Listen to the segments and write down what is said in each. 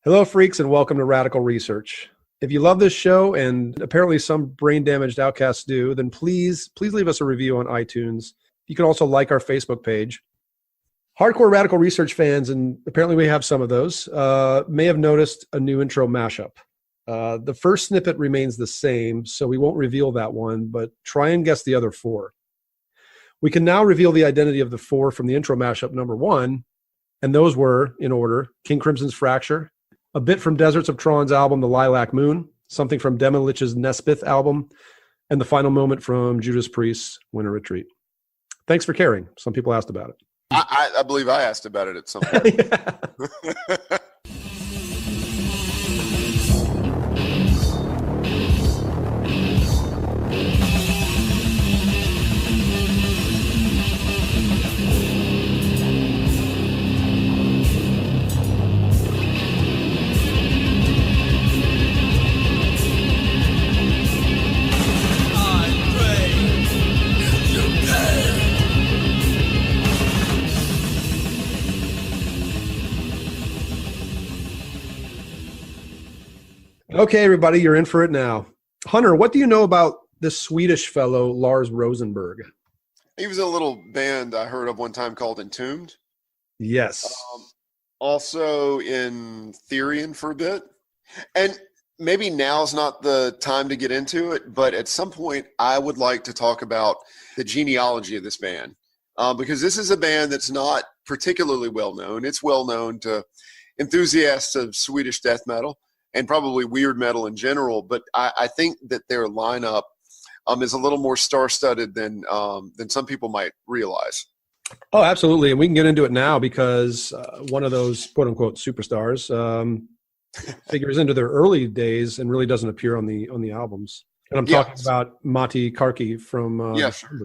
Hello, freaks, and welcome to Radical Research. If you love this show, and apparently some brain-damaged outcasts do, then please leave us a review on iTunes. You can also like our Facebook page. Hardcore Radical Research fans, and apparently we have some of those, may have noticed a new intro mashup. The first snippet remains the same, so we won't reveal that one, but try and guess the other four. We can now reveal the identity of the four from the intro mashup number one, and those were, in order, King Crimson's Fracture, a bit from Deserts of Tron's album, The Lilac Moon, something from Demolich's Nespith album, and the final moment from Judas Priest's Winter Retreat. Thanks for caring. Some people asked about it. I believe I asked about it at some point. Okay, everybody, you're in for it now. Hunter, what do you know about this Swedish fellow, Lars Rosenberg? He was in a little band I heard of one time called Entombed. Yes. Also in Therion for a bit. And maybe now's not the time to get into it, but at some point I would like to talk about the genealogy of this band. Because this is a band that's not particularly well known. It's well known to enthusiasts of Swedish death metal and probably weird metal in general, but I think that their lineup is a little more star-studded than some people might realize. Oh, absolutely, and we can get into it now because one of those quote-unquote superstars figures into their early days and really doesn't appear on the albums. And I'm talking about Matti Karki from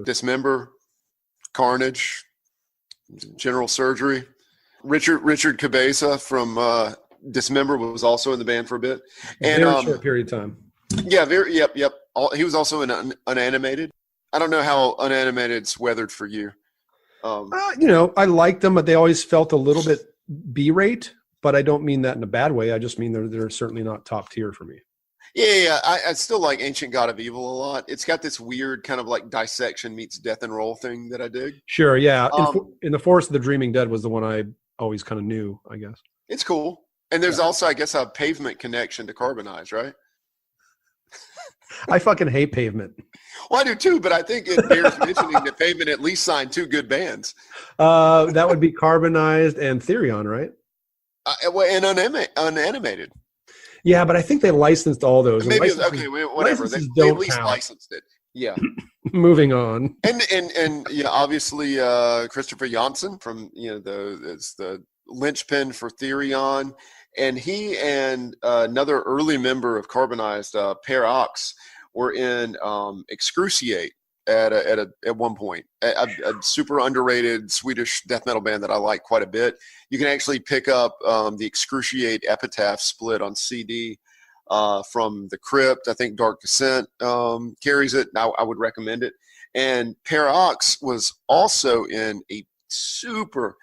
Dismember, Carnage, General Surgery. Richard Cabeza from Dismember was also in the band for a bit, and very short period of time. Yeah, yep. He was also in Unanimated. I don't know how Unanimated's weathered for you. I liked them, but they always felt a little bit B-rate. But I don't mean that in a bad way. I just mean they're certainly not top tier for me. Yeah. I still like Ancient God of Evil a lot. It's got this weird kind of like dissection meets death and roll thing that I dig. Sure, yeah. In the Forest of the Dreaming Dead was the one I always kind of knew, I guess. It's cool. And there's also, I guess, a Pavement connection to Carbonized, right? I fucking hate Pavement. Well, I do too, but I think it bears mentioning that Pavement at least signed two good bands. That would be Carbonized and Therion, right? And Unanimated. Yeah, but I think they licensed all those. Maybe okay, whatever. They at least licensed it. Yeah. Moving on. And yeah, obviously Christopher Janssen from it's the linchpin for Therion. And he and another early member of Carbonized, Per Ox, were in Excruciate at one point. A super underrated Swedish death metal band that I like quite a bit. You can actually pick up the Excruciate Epitaph split on CD from The Crypt. I think Dark Descent carries it. I would recommend it. And Per Ox was also in a super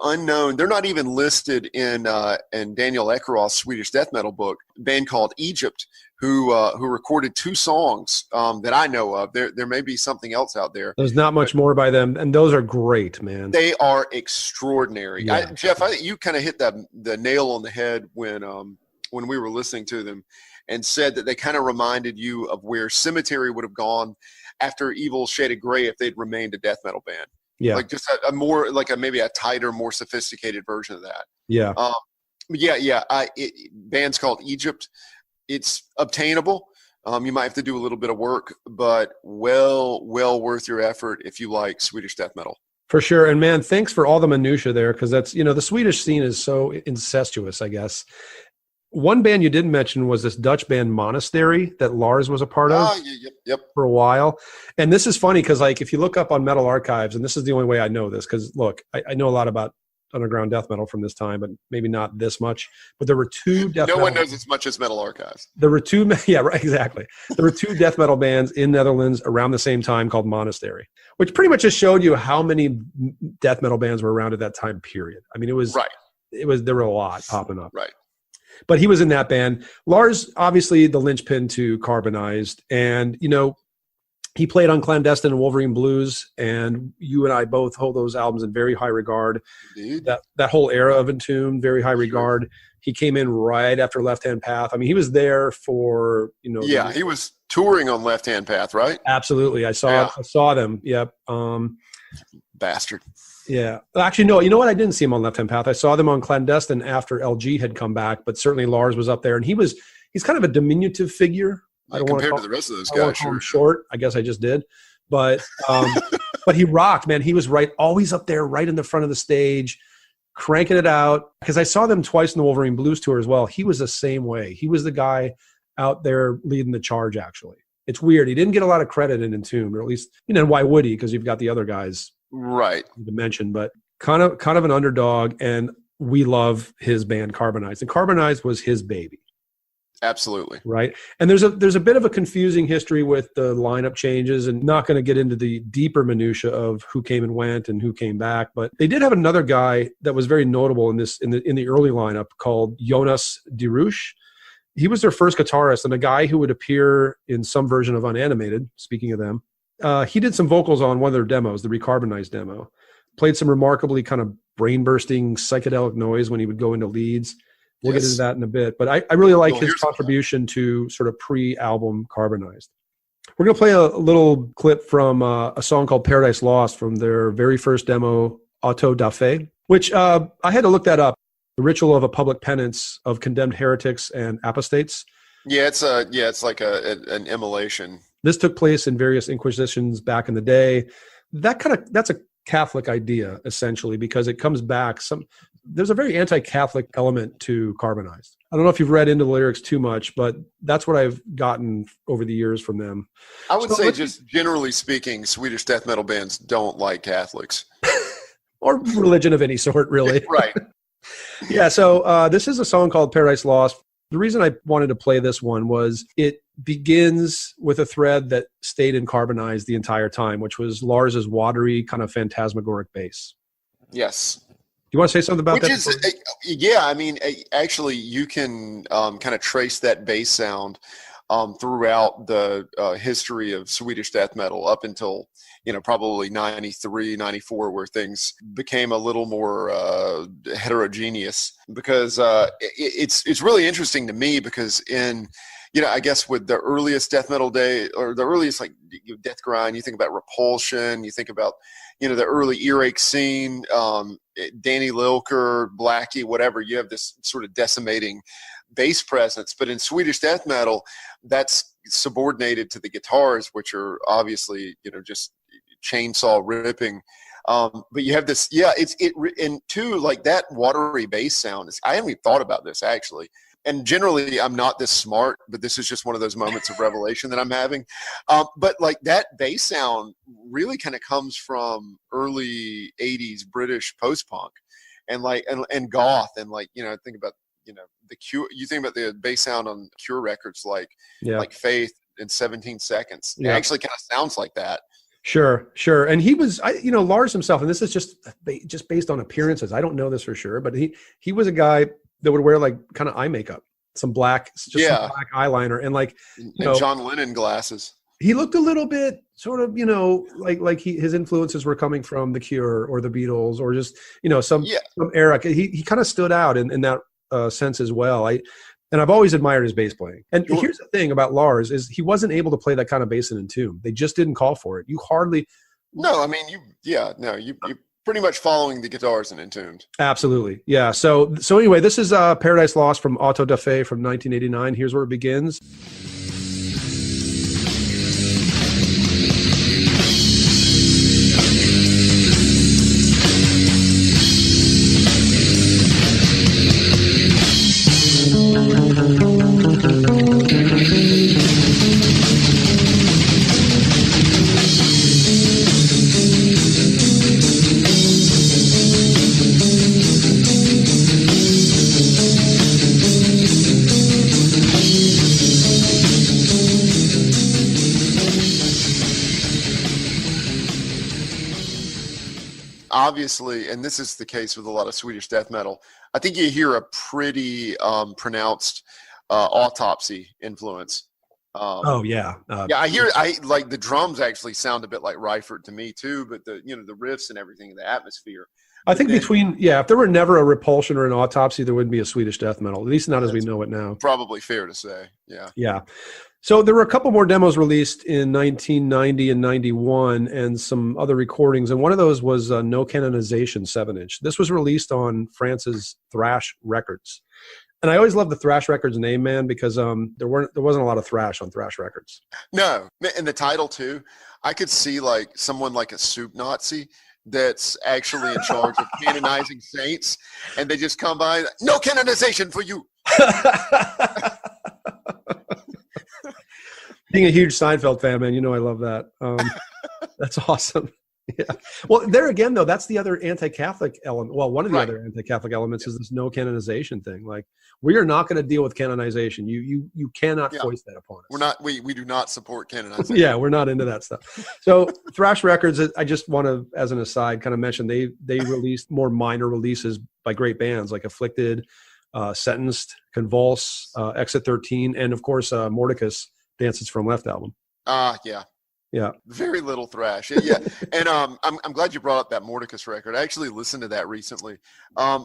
unknown. They're not even listed in Daniel Eckeroth's Swedish death metal book. A band called Egypt, who recorded two songs that I know of. There may be something else out there. There's not much more by them, and those are great, man. They are extraordinary. Yeah. Jeff, I think you kind of hit the nail on the head when we were listening to them, and said that they kind of reminded you of where Cemetery would have gone after Evil Shaded Grey if they'd remained a death metal band. Yeah, like just a more like maybe a tighter, more sophisticated version of that. Yeah. Band's called Egypt. It's obtainable. You might have to do a little bit of work, but well worth your effort if you like Swedish death metal. For sure. And man, thanks for all the minutia there, because that's, the Swedish scene is so incestuous, I guess. One band you didn't mention was this Dutch band Monastery that Lars was a part of Yep. for a while. And this is funny because, like, if you look up on Metal Archives, and this is the only way I know this, because look, I know a lot about underground death metal from this time, but maybe not this much. But there were two death No metal. one knows as much as Metal Archives. There were two, yeah, right, exactly. There were two death metal bands in Netherlands around the same time called Monastery, which pretty much just showed you how many death metal bands were around at that time. Period. I mean, it was there were a lot popping up. Right. But he was in that band. Lars, obviously, the linchpin to Carbonized, and he played on Clandestine and Wolverine Blues, and you and I both hold those albums in very high regard. Indeed. That whole era of Entombed, very high regard. He came in right after Left Hand Path. I mean, he was there for Yeah, he was touring on Left Hand Path, right? Absolutely, I saw them. Yep. Bastard. Yeah. Actually, no. You know what? I didn't see him on Left Hand Path. I saw them on Clandestine after LG had come back, but certainly Lars was up there, and he's kind of a diminutive figure. I don't compared to the rest of those guys. Sure. Short. I guess I just did, but but he rocked, man. He was always up there, right in the front of the stage, cranking it out. Because I saw them twice in the Wolverine Blues tour as well. He was the same way. He was the guy out there leading the charge. Actually, it's weird. He didn't get a lot of credit in Entombed, or at least why would he? Because you've got the other guys. Right. To mention, but kind of an underdog, and we love his band Carbonized, and Carbonized was his baby. Absolutely. Right. And there's a bit of a confusing history with the lineup changes, and not going to get into the deeper minutia of who came and went and who came back, but they did have another guy that was very notable in the early lineup called Jonas de Roosh. He was their first guitarist, and a guy who would appear in some version of Unanimated, speaking of them. He did some vocals on one of their demos, the Recarbonized demo. Played some remarkably kind of brain-bursting psychedelic noise when he would go into leads. We'll get into that in a bit. But I really like his contribution to sort of pre-album Carbonized. We're going to play a little clip from a song called Paradise Lost from their very first demo, Auto da Fe, which I had to look that up. The ritual of a public penance of condemned heretics and apostates. Yeah, it's like an immolation. This took place in various inquisitions back in the day. That's a Catholic idea, essentially, because it comes back. There's a very anti-Catholic element to Carbonized. I don't know if you've read into the lyrics too much, but that's what I've gotten over the years from them. I would say, just generally speaking, Swedish death metal bands don't like Catholics. Or religion of any sort, really. Right. Yeah, so this is a song called Paradise Lost. The reason I wanted to play this one was it begins with a thread that stayed in Carbonized the entire time, which was Lars's watery, kind of phantasmagoric bass. Yes. You want to say something about that? Yeah, I mean, actually, you can kind of trace that bass sound throughout the history of Swedish death metal up until, probably 93, 94, where things became a little more heterogeneous. Because it's really interesting to me because I guess with the earliest death metal day, or the earliest death grind, you think about Repulsion, you think about the early earache scene, Danny Lilker, Blackie, whatever. You have this sort of decimating bass presence, but in Swedish death metal, that's subordinated to the guitars, which are obviously just chainsaw ripping. But you have this, and too, like that watery bass sound. I haven't even thought about this actually. And generally, I'm not this smart, but this is just one of those moments of revelation that I'm having. But like that bass sound really kind of comes from early '80s British post-punk, and goth, and think about the Cure. You think about the bass sound on Cure records, like Faith in 17 Seconds. It actually kind of sounds like that. Sure. And he was, Lars himself, and this is just based on appearances. I don't know this for sure, but he was a guy that would wear like kind of eye makeup, some black eyeliner, and John Lennon glasses. He looked a little bit sort of, like his influences were coming from the Cure or the Beatles or just, some era. He kind of stood out in that sense as well. And I've always admired his bass playing. And here's the thing about Lars is he wasn't able to play that kind of bass in Entombed. They just didn't call for it. You hardly. No, I mean, you pretty much following the guitars in Entombed. Absolutely. Yeah. So anyway, this is Paradise Lost from Auto da Fe from 1989. Here's where it begins. obviously, and this is the case with a lot of Swedish death metal, I think you hear a pretty pronounced autopsy influence. Yeah. Yeah, I like the drums actually sound a bit like Reifert to me too, but the riffs and everything, the atmosphere. I think if there were never a Repulsion or an Autopsy, there wouldn't be a Swedish death metal, at least not as we know it now. Probably fair to say, yeah. Yeah. So there were a couple more demos released in 1990 and 91 and some other recordings, and one of those was No Canonization 7-inch. This was released on France's Thrash Records. And I always loved the Thrash Records name, man, because there wasn't a lot of thrash on Thrash Records. No, and the title too, I could see like someone like a soup Nazi that's actually in charge of canonizing saints, and they just come by, no canonization for you. Being a huge Seinfeld fan, man, I love that. That's awesome. Yeah. Well, there again, though, that's the other anti-Catholic element. Well, one of the other anti-Catholic elements is this no canonization thing. Like, we are not going to deal with canonization. You cannot foist that upon us. We do not support canonization. Yeah, we're not into that stuff. So Thrash Records, I just want to, as an aside, kind of mention they released more minor releases by great bands like Afflicted, Sentenced, Convulse, Exit 13, and of course Mordecus, Dances from Left album. Yeah. Very little thrash. Yeah. And I'm glad you brought up that Mordecus record. I actually listened to that recently.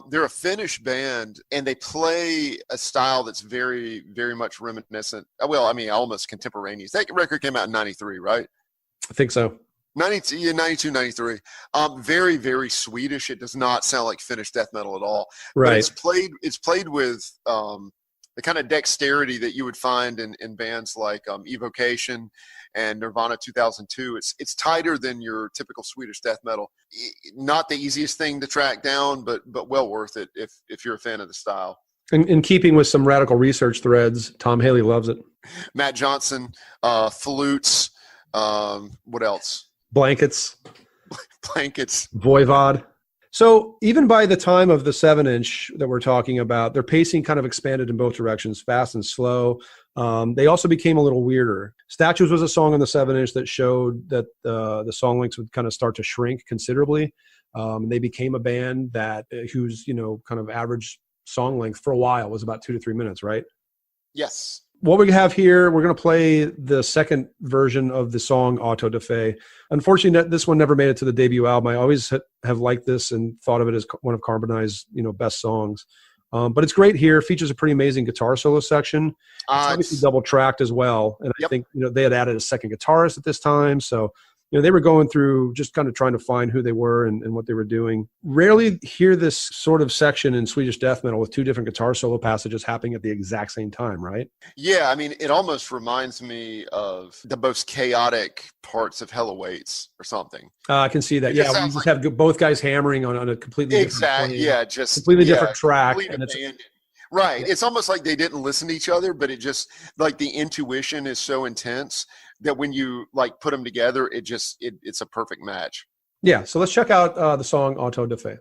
They're a Finnish band, and they play a style that's very, very much reminiscent. Well, I mean, almost contemporaneous. That record came out in 93, right? I think so. 92, 93. Very, very Swedish. It does not sound like Finnish death metal at all. Right. But it's played with the kind of dexterity that you would find in bands like Evocation and Nirvana 2002. It's tighter than your typical Swedish death metal. Not the easiest thing to track down, but well worth it if you're a fan of the style. In keeping with some Radical Research threads, Tom Haley loves it. Matt Johnson, flutes, what else? Blankets. Voivod. So even by the time of the 7-inch that we're talking about, their pacing kind of expanded in both directions, fast and slow. They also became a little weirder. Statues was a song on the 7-inch that showed that the song lengths would kind of start to shrink considerably. They became a band whose kind of average song length for a while was about 2 to 3 minutes, right? Yes. What we have here, we're going to play the second version of the song Auto da Fe. Unfortunately, this one never made it to the debut album. I always have liked this and thought of it as one of Carbonized's best songs. But it's great here. Features a pretty amazing guitar solo section. It's obviously double tracked as well. And I think they had added a second guitarist at this time. So they were going through just kind of trying to find who they were and what they were doing. Rarely hear this sort of section in Swedish death metal with two different guitar solo passages happening at the exact same time, right? Yeah, I mean, it almost reminds me of the most chaotic parts of Hell Awaits or something. I can see that. Yeah, we just have both guys hammering on a completely different plane, completely different track. And right. It's almost like they didn't listen to each other, but it just, like, the intuition is so intense that when you put them together, it's a perfect match. Yeah. So let's check out the song Auto da Fe.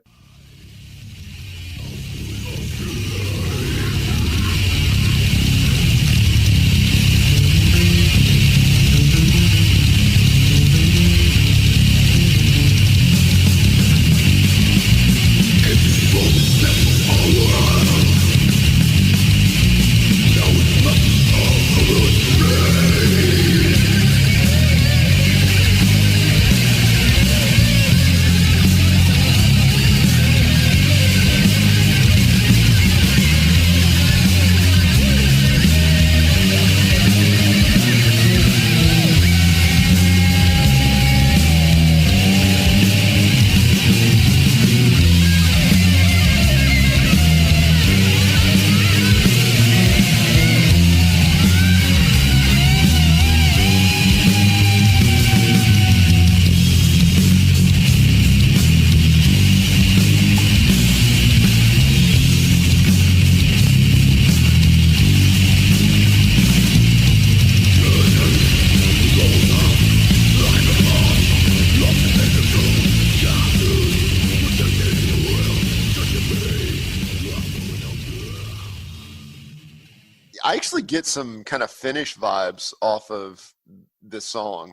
I actually get some kind of Finnish vibes off of this song.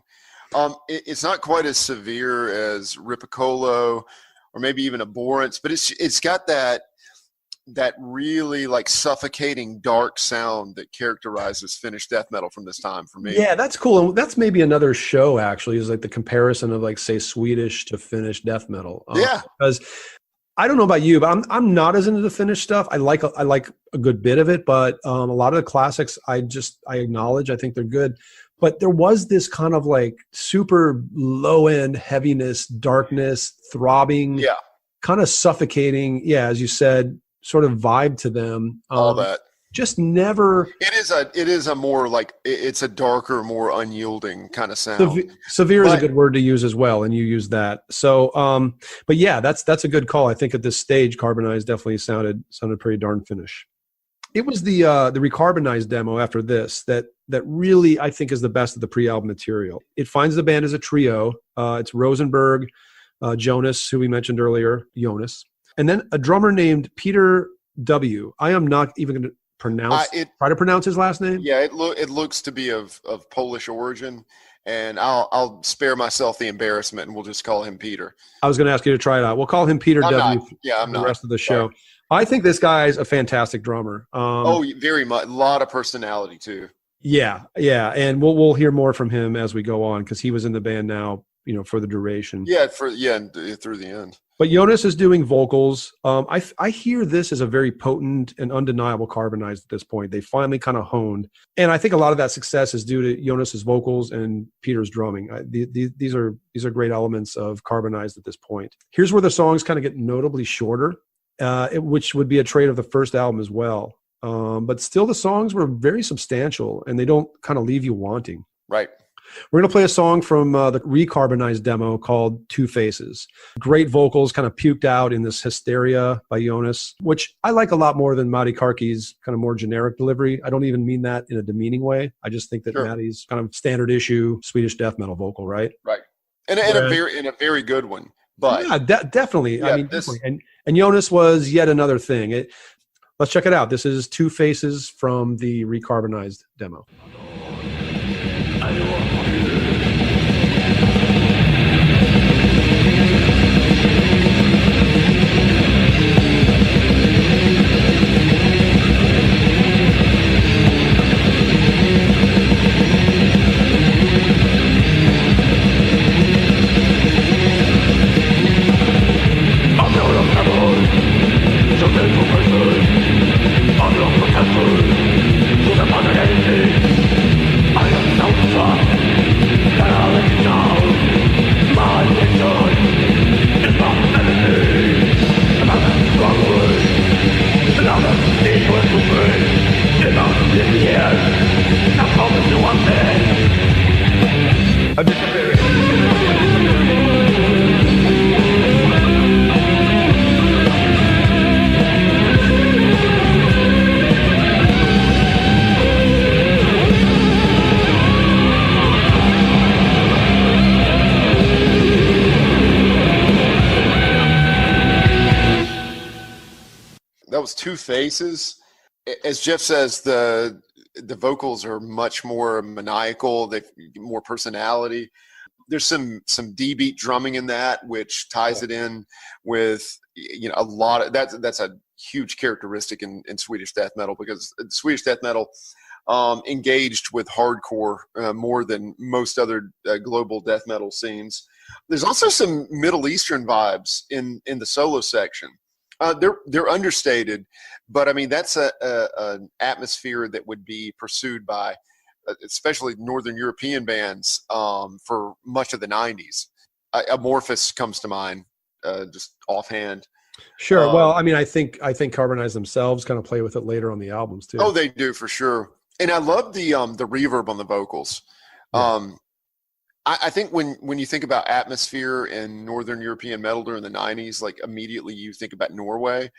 It's not quite as severe as Ripicolo or maybe even abhorrence, but it's got that really like suffocating dark sound that characterizes Finnish death metal from this time for me. Yeah, that's cool. And that's maybe another show actually, is like the comparison of like, say, Swedish to Finnish death metal. Yeah. Because I don't know about you, but I'm not as into the Finnish stuff. I like a good bit of it, but a lot of the classics I acknowledge. I think they're good. But there was this kind of like super low end heaviness, darkness, throbbing, kind of suffocating. Yeah, as you said, sort of vibe to them. All that. Just never. It is a more like, it's a darker, more unyielding kind of sound. Severe is a good word to use as well, and you use that. So, but yeah, that's a good call. I think at this stage, Carbonized definitely sounded pretty darn Finnish. It was the Recarbonized demo after this that really, I think, is the best of the pre-album material. It finds the band as a trio. It's Rosenberg, Jonas, who we mentioned earlier, Jonas, and then a drummer named Peter W. I am not even going to try to pronounce his last name. Yeah, it looks to be of Polish origin, and I'll spare myself the embarrassment, and we'll just call him Peter. I was going to ask you to try it out. We'll call him Peter W. I'm the not. rest of the show. Sorry. I think this guy's a fantastic drummer. Very much. A lot of personality too. Yeah, and we'll hear more from him as we go on, because he was in the band now, for the duration. And through the end. But Jonas is doing vocals. I hear this as a very potent and undeniable Carbonized at this point. They finally kind of honed. And I think a lot of that success is due to Jonas's vocals and Peter's drumming. These are great elements of Carbonized at this point. Here's where the songs kind of get notably shorter, which would be a trait of the first album as well. But still the songs were very substantial, and they don't kind of leave you wanting. Right. We're going to play a song from the Recarbonized demo called Two Faces. Great vocals kind of puked out in this Hysteria by Jonas, which I like a lot more than Matti Karki's kind of more generic delivery. I don't even mean that in a demeaning way. I just think that Matti's kind of standard issue Swedish death metal vocal, right? Right. And a very good one. But yeah, definitely. Yeah, definitely. And Jonas was yet another thing. Let's check it out. This is Two Faces from the Recarbonized demo. Two Faces. As Jeff says, the vocals are much more maniacal. They've more personality. There's some D-beat drumming in that, which ties it in with a lot of that's a huge characteristic in Swedish death metal, because Swedish death metal engaged with hardcore more than most other global death metal scenes. There's also some Middle Eastern vibes in the solo section. They're understated, but I mean that's an atmosphere that would be pursued by especially Northern European bands for much of the 90s. Amorphous comes to mind, just offhand. Sure. Well, I mean, I think Carbonized themselves kind of play with it later on the albums too. Oh, they do for sure. And I love the reverb on the vocals. Yeah. I think when you think about atmosphere in Northern European metal during the 90s, like immediately you think about Norway,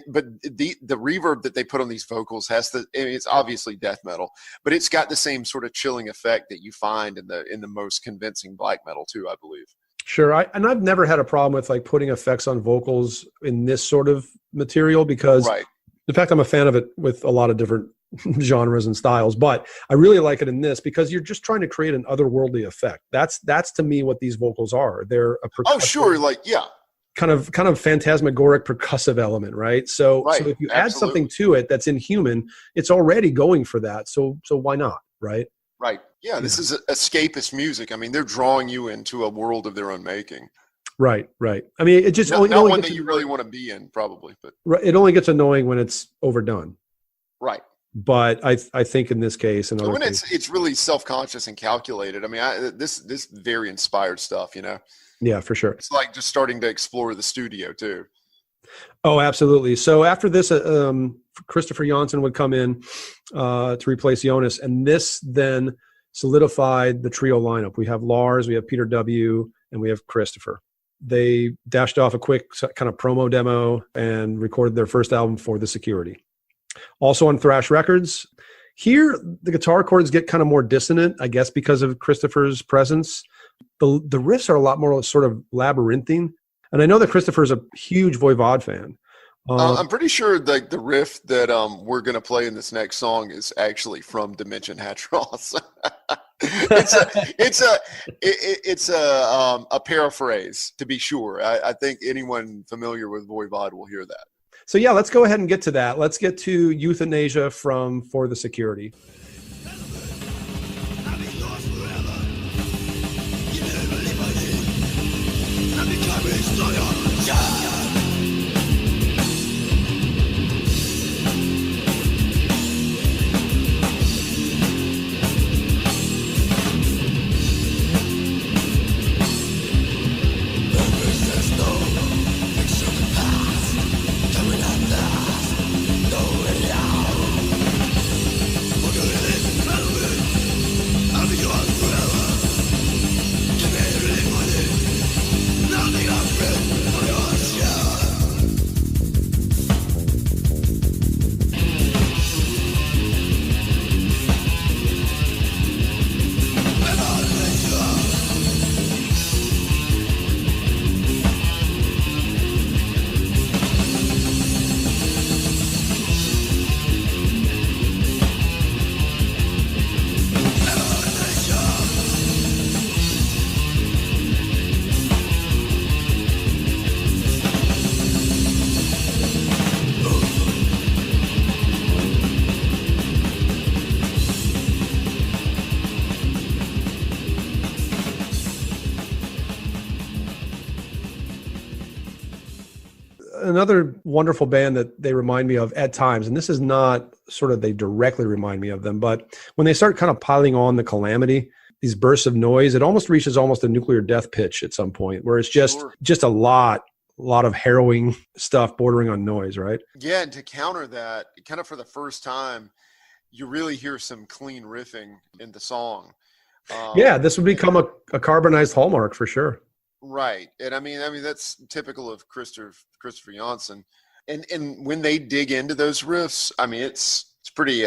but the reverb that they put on these vocals it's obviously death metal, but it's got the same sort of chilling effect that you find in the most convincing black metal too, I believe. Sure. I've never had a problem with like putting effects on vocals in this sort of material, because in fact, I'm a fan of it with a lot of different genres and styles, but I really like it in this because you're just trying to create an otherworldly effect. That's to me what these vocals are. They're a percussion. Oh, sure. kind of phantasmagoric percussive element, right? So if you add something to it that's inhuman, it's already going for that. So why not, right? Right. Yeah, this is escapist music. I mean, they're drawing you into a world of their own making. Right. I mean, it just not one that you really want to be in, probably, but it only gets annoying when it's overdone. Right. But I think in this case, and when it's really self-conscious and calculated. I mean, this very inspired stuff, you know. Yeah, for sure. It's like just starting to explore the studio too. Oh, absolutely. So after this, Christopher Janssen would come in to replace Jonas, and this then solidified the trio lineup. We have Lars, we have Peter W., and we have Christopher. They dashed off a quick kind of promo demo and recorded their first album, For the Security. Also on Thrash Records. Here, the guitar chords get kind of more dissonant, I guess, because of Christopher's presence. The riffs are a lot more sort of labyrinthine. And I know that Christopher's a huge Voivod fan. I'm pretty sure the riff that we're going to play in this next song is actually from Dimension Hatros. it's a paraphrase, to be sure. I think anyone familiar with Voivod will hear that. So yeah, let's go ahead and get to that. Let's get to Euthanasia from For the Security. Another wonderful band that they remind me of at times, and this is not sort of they directly remind me of them, but when they start kind of piling on the calamity, these bursts of noise, it almost reaches almost a nuclear death pitch at some point, where it's just a lot of harrowing stuff bordering on noise, right? Yeah, and to counter that, kind of for the first time, you really hear some clean riffing in the song. Yeah, this would become a carbonized hallmark for sure. Right. And I mean that's typical of Christopher Janssen. And when they dig into those riffs, I mean it's pretty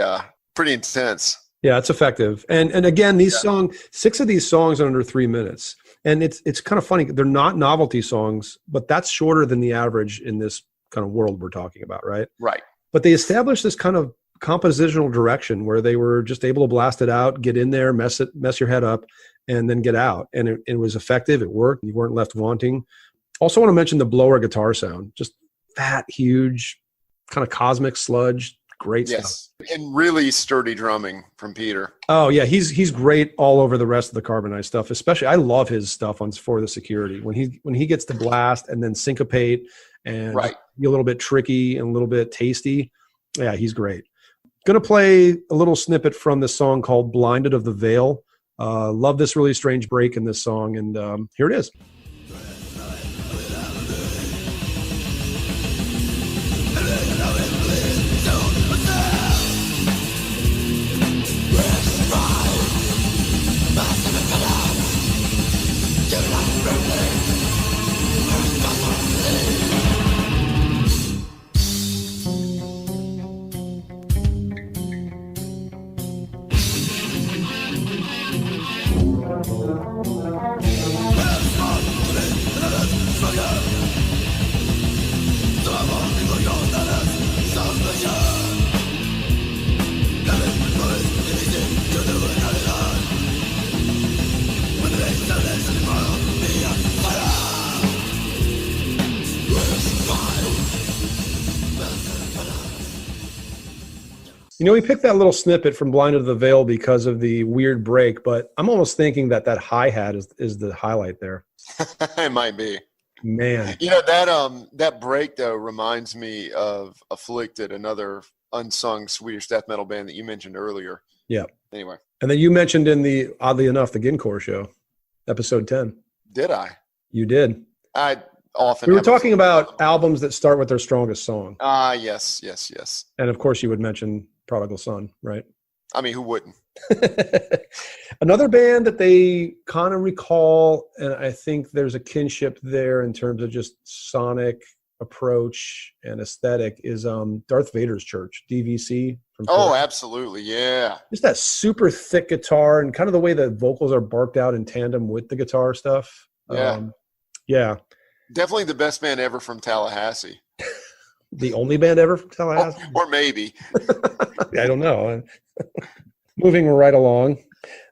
intense. Yeah, it's effective. And again, these songs, 6 of these songs are under 3 minutes. And it's kind of funny, they're not novelty songs, but that's shorter than the average in this kind of world we're talking about, right? Right. But they established this kind of compositional direction where they were just able to blast it out, get in there, mess your head up, and then get out. And it was effective. It worked. You weren't left wanting. Also want to mention the blower guitar sound. Just fat, huge, kind of cosmic sludge. Great stuff. And really sturdy drumming from Peter. Oh, yeah. He's great all over the rest of the Carbonized stuff. Especially, I love his stuff on For the Security. When he gets to blast and then syncopate and be a little bit tricky and a little bit tasty. Yeah, he's great. Going to play a little snippet from this song called Blinded of the Veil. Love this really strange break in this song, and here it is. We picked that little snippet from Blinded to the Veil because of the weird break, but I'm almost thinking that hi-hat is the highlight there. It might be. Man. That break, though, reminds me of Afflicted, another unsung Swedish death metal band that you mentioned earlier. Yeah. Anyway. And then you mentioned oddly enough, the Ginkor show, episode 10. Did I? You did. We were talking about albums that start with their strongest song. Yes. And of course you would mention Prodigal Son, right? I mean, who wouldn't? Another band that they kind of recall, and I think there's a kinship there in terms of just sonic approach and aesthetic, is Darth Vader's Church, DVC. Absolutely, yeah. Just that super thick guitar and kind of the way the vocals are barked out in tandem with the guitar stuff. Yeah. Definitely the best band ever from Tallahassee. The only band ever from Tallahassee? Or maybe. I don't know. Moving right along.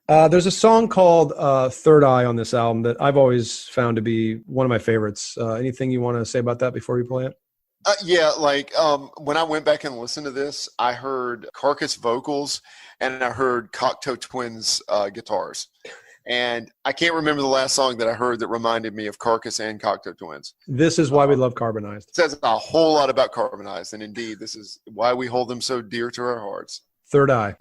There's a song called Third Eye on this album that I've always found to be one of my favorites. Anything you want to say about that before we play it? When I went back and listened to this, I heard Carcass vocals and I heard Cocteau Twins guitars. And I can't remember the last song that I heard that reminded me of Carcass and Cocteau Twins. This is why we love Carbonized. It says a whole lot about Carbonized, and indeed, this is why we hold them so dear to our hearts. Third Eye.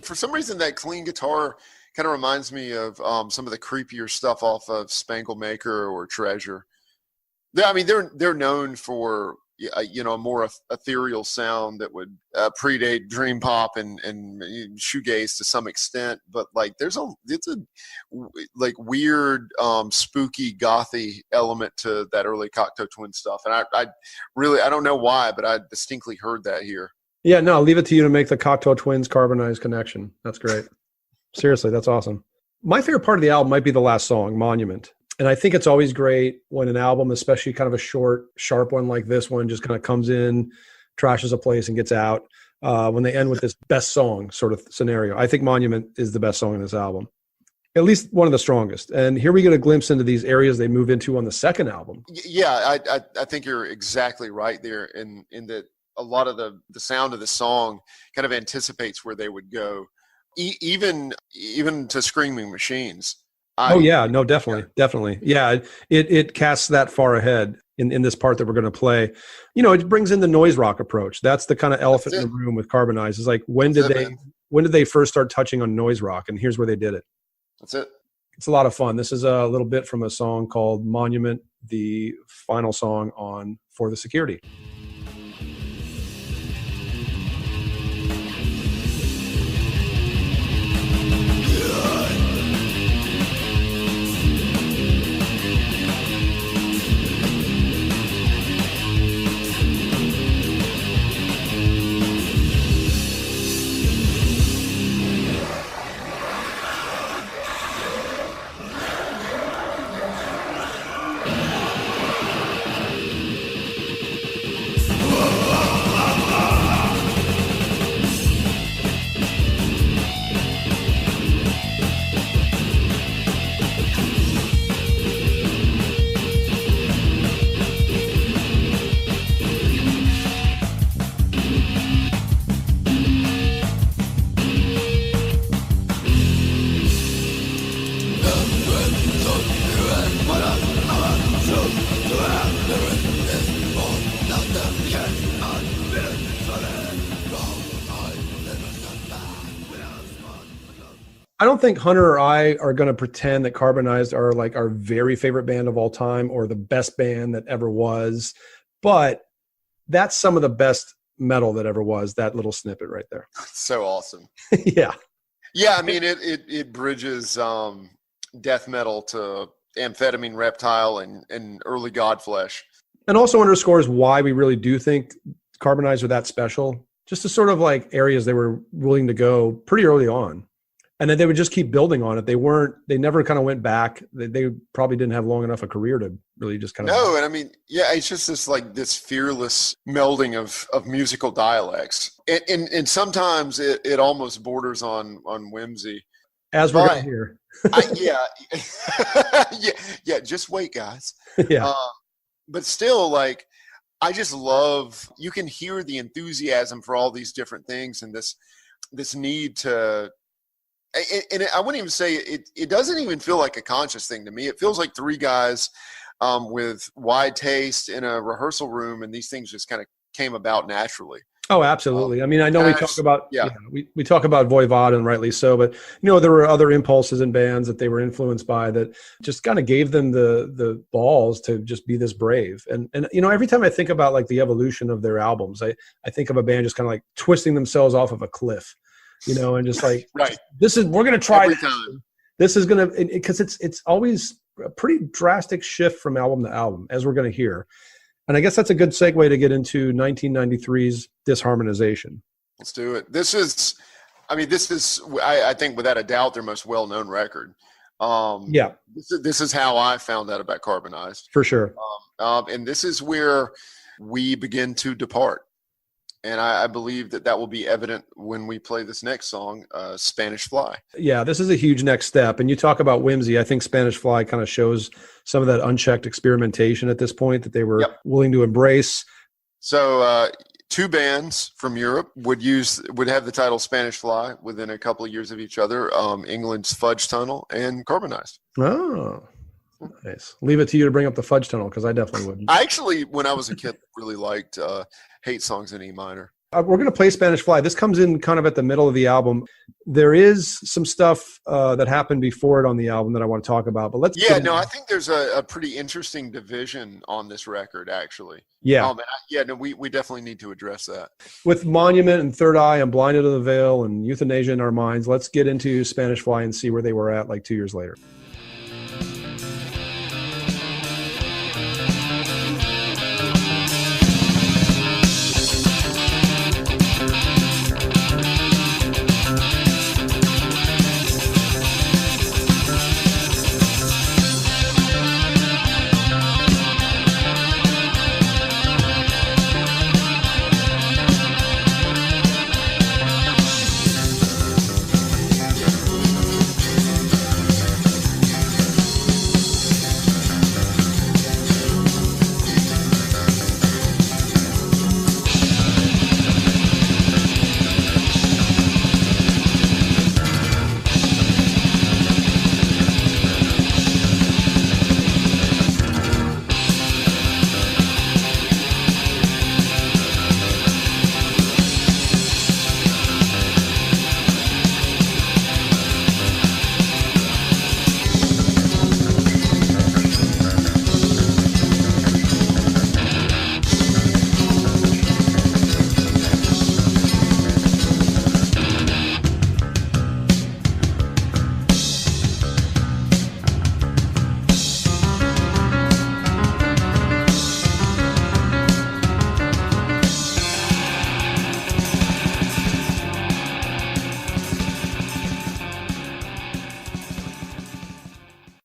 For some reason, that clean guitar kind of reminds me of some of the creepier stuff off of Spangle Maker or Treasure. They're known for a more ethereal sound that would predate dream pop and shoegaze to some extent, but like it's a weird spooky gothy element to that early Cocteau Twin stuff, and I don't know why, but I distinctly heard that here. Yeah, no, I'll leave it to you to make the Cocteau Twins Carbonized connection. That's great. Seriously, that's awesome. My favorite part of the album might be the last song, Monument. And I think it's always great when an album, especially kind of a short, sharp one like this one, just kind of comes in, trashes a place and gets out. When they end with this best song sort of scenario. I think Monument is the best song in this album. At least one of the strongest. And here we get a glimpse into these areas they move into on the second album. Yeah, I think you're exactly right there in that a lot of the sound of the song kind of anticipates where they would go, even to Screaming Machines. Definitely. Yeah, it casts that far ahead in this part that we're going to play. It brings in the noise rock approach. That's the kind of elephant in the room with Carbonized. Is like when did they first start touching on noise rock? And here's where they did it. That's it. It's a lot of fun. This is a little bit from a song called Monument, the final song on For the Security. I don't think Hunter or I are going to pretend that Carbonized are like our very favorite band of all time or the best band that ever was, but that's some of the best metal that ever was, that little snippet right there. So awesome. Yeah. Yeah, I mean, it bridges death metal to Amphetamine Reptile and early Godflesh. And also underscores why we really do think Carbonized are that special. Just the sort of like areas they were willing to go pretty early on. And then they would just keep building on it. They never kind of went back. They probably didn't have long enough a career to really just kind of. No, and I mean, yeah, it's just this fearless melding of musical dialects. And sometimes it almost borders on whimsy. As we're going to hear. Yeah, just wait, guys. Yeah. But still, like, I just love, you can hear the enthusiasm for all these different things and this need to, and I wouldn't even say it doesn't even feel like a conscious thing to me. It feels like three guys with wide taste in a rehearsal room, and these things just kind of came about naturally. Oh, absolutely. I mean, I know we talk about we talk about Voivod, and rightly so, but there were other impulses in bands that they were influenced by that just kind of gave them the balls to just be this brave. And every time I think about like the evolution of their albums, I think of a band just kind of like twisting themselves off of a cliff, and just like right. We're going to try every time. This is going to, because it's always a pretty drastic shift from album to album, as we're going to hear. And I guess that's a good segue to get into 1993's Disharmonization. Let's do it. This is, I think without a doubt, their most well-known record. Yeah. This is how I found out about Carbonized. For sure. And this is where we begin to depart. And I believe that will be evident when we play this next song, Spanish Fly. Yeah, this is a huge next step. And you talk about whimsy. I think Spanish Fly kind of shows some of that unchecked experimentation at this point that they were willing to embrace. So two bands from Europe would have the title Spanish Fly within a couple of years of each other, England's Fudge Tunnel and Carbonized. Oh, nice. Leave it to you to bring up the Fudge Tunnel, because I definitely wouldn't. I actually, when I was a kid, really liked Hate Songs in E minor. We're going to play Spanish Fly. This comes in kind of at the middle of the album. There is some stuff that happened before it on the album that I want to talk about, but let's. I think there's a pretty interesting division on this record, actually. Yeah. We definitely need to address that. With Monument and Third Eye and Blinded to the Veil and Euthanasia in Our Minds, let's get into Spanish Fly and see where they were at like 2 years later.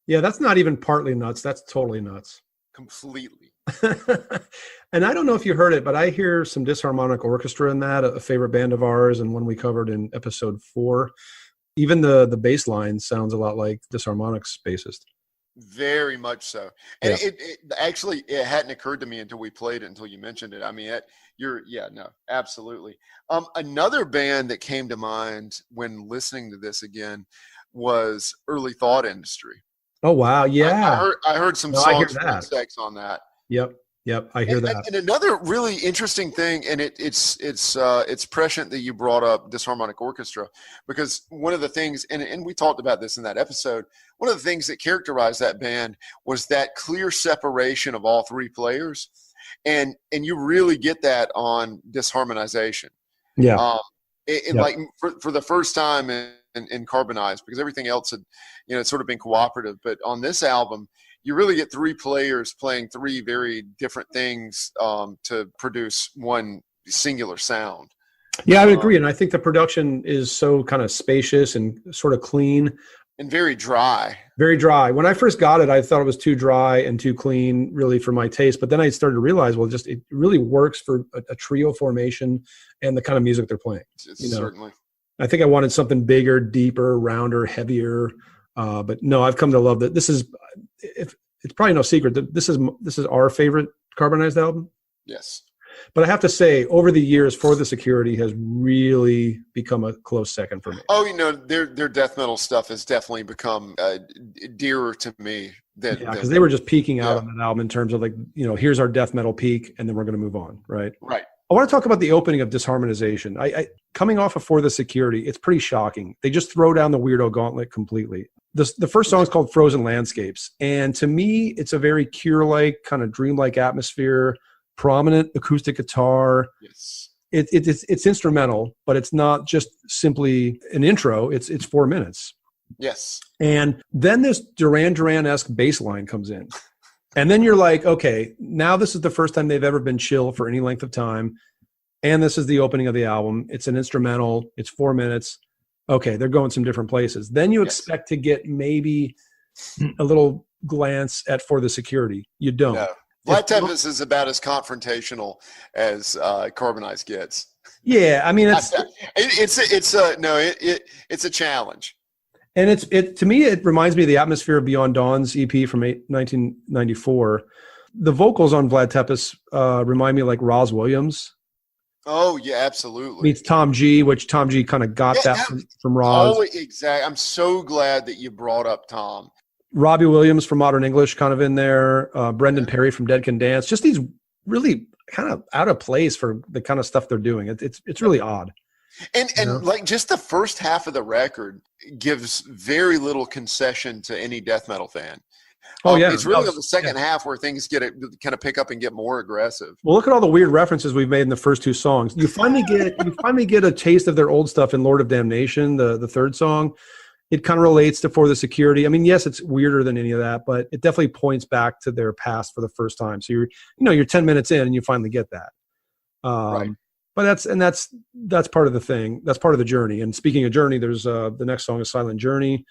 Yeah, that's not even partly nuts. That's totally nuts. Completely. And I don't know if you heard it, but I hear some disharmonic orchestra in that, a favorite band of ours, and one we covered in episode 4. Even the bass line sounds a lot like Disharmonic's bassist. Very much so. And it hadn't occurred to me until we played it, until you mentioned it. I mean, absolutely. Another band that came to mind when listening to this again was Early Thought Industry. Oh, wow. Yeah. I heard some songs from Sex on that. Yep. Yep, I hear that. And another really interesting thing, and it's prescient that you brought up disharmonic orchestra, because one of the things, and we talked about this in that episode, one of the things that characterized that band was that clear separation of all three players, and you really get that on disharmonization. Yeah. Like for the first time in Carbonized, because everything else had, it's sort of been cooperative, but on this album, you really get three players playing three very different things to produce one singular sound. Yeah, I would agree. And I think the production is so kind of spacious and sort of clean. And very dry. Very dry. When I first got it, I thought it was too dry and too clean, really, for my taste. But then I started to realize, well, it really works for a trio formation and the kind of music they're playing. Certainly. I think I wanted something bigger, deeper, rounder, heavier. But no, I've come to love that. It's probably no secret that this is our favorite Carbonized album. Yes. But I have to say, over the years, For the Security has really become a close second for me. Oh, their death metal stuff has definitely become dearer to me. Because they were just peaking out on that album in terms of like, here's our death metal peak, and then we're going to move on, right? Right. I want to talk about the opening of Disharmonization. I coming off of For the Security, it's pretty shocking. They just throw down the weirdo gauntlet completely. The first song is called Frozen Landscapes. And to me, it's a very Cure-like, kind of dreamlike atmosphere, prominent acoustic guitar. Yes. It's instrumental, but it's not just simply an intro. It's 4 minutes. Yes. And then this Duran Duran-esque bass line comes in. And then you're like, okay, now this is the first time they've ever been chill for any length of time. And this is the opening of the album. It's an instrumental. It's 4 minutes. Okay, they're going some different places. Then you expect to get maybe a little glance at For the Security. You don't. No. Bagpipes is about as confrontational as Carbonized gets. Yeah, I mean, it's a challenge. And to me, it reminds me of the atmosphere of Beyond Dawn's EP from 1994. The vocals on Vlad Tepes remind me of like Roz Williams. Oh, yeah, absolutely. Meets Tom G, which Tom G kind of got that from Roz. Oh, exactly. I'm so glad that you brought up Tom. Robbie Williams from Modern English kind of in there. Brendan Perry from Dead Can Dance. Just these really kind of out of place for the kind of stuff they're doing. It's really odd. And like just the first half of the record gives very little concession to any death metal fan. Oh yeah, it's really on the second half where things kind of pick up and get more aggressive. Well, look at all the weird references we've made in the first two songs. You finally get a taste of their old stuff in Lord of Damnation, the third song. It kind of relates to For the Security. I mean, yes, it's weirder than any of that, but it definitely points back to their past for the first time. So you're 10 minutes in and you finally get that. Right. But that's part of the thing. That's part of the journey. And speaking of journey, there's the next song is Silent Journey.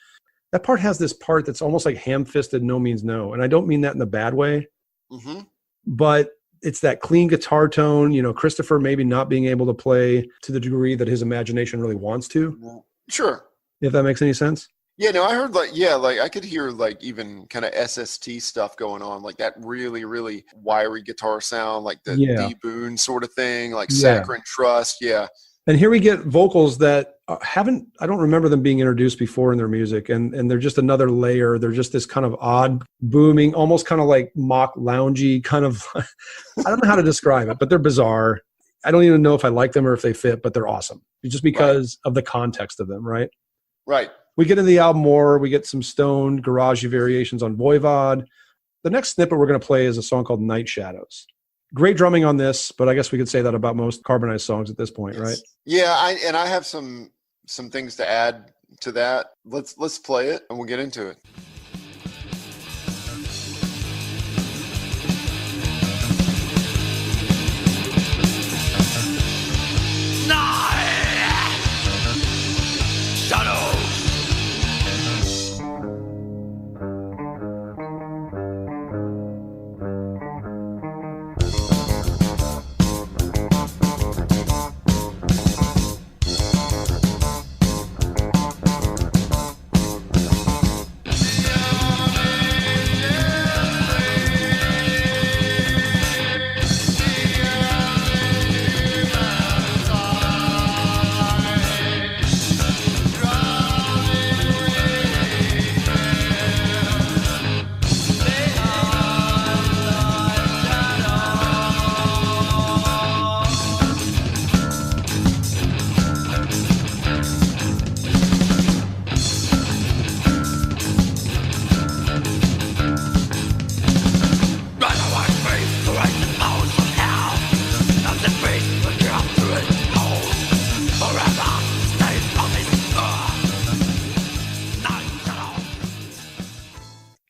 That part has this part that's almost like ham-fisted no means no. And I don't mean that in a bad way. Mm-hmm. But it's that clean guitar tone, Christopher maybe not being able to play to the degree that his imagination really wants to. Sure. If that makes any sense. Yeah, no, I heard I could hear even kind of SST stuff going on, like that really, really wiry guitar sound, like the D Boone sort of thing, like Saccharine Trust. Yeah. And here we get vocals that I don't remember them being introduced before in their music. And they're just another layer. They're just this kind of odd booming, almost kind of like mock loungy kind of, I don't know how to describe it, but they're bizarre. I don't even know if I like them or if they fit, but they're awesome just because of the context of them. Right. Right. We get into the album more. We get some stoned garagey variations on Voivod. The next snippet we're going to play is a song called Night Shadows. Great drumming on this, but I guess we could say that about most Carbonized songs at this point, right? Yeah, I have some things to add to that. Let's play it and we'll get into it.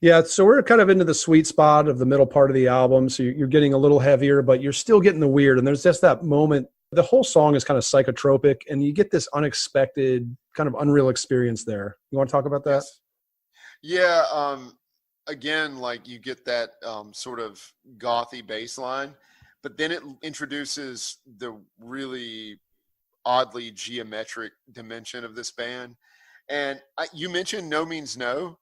Yeah, so we're kind of into the sweet spot of the middle part of the album. So you're getting a little heavier, but you're still getting the weird. And there's just that moment. The whole song is kind of psychotropic, and you get this unexpected, kind of unreal experience there. You want to talk about that? Yes. Yeah. Again, like you get that sort of gothy bass line, but then it introduces the really oddly geometric dimension of this band. And you mentioned No Means No,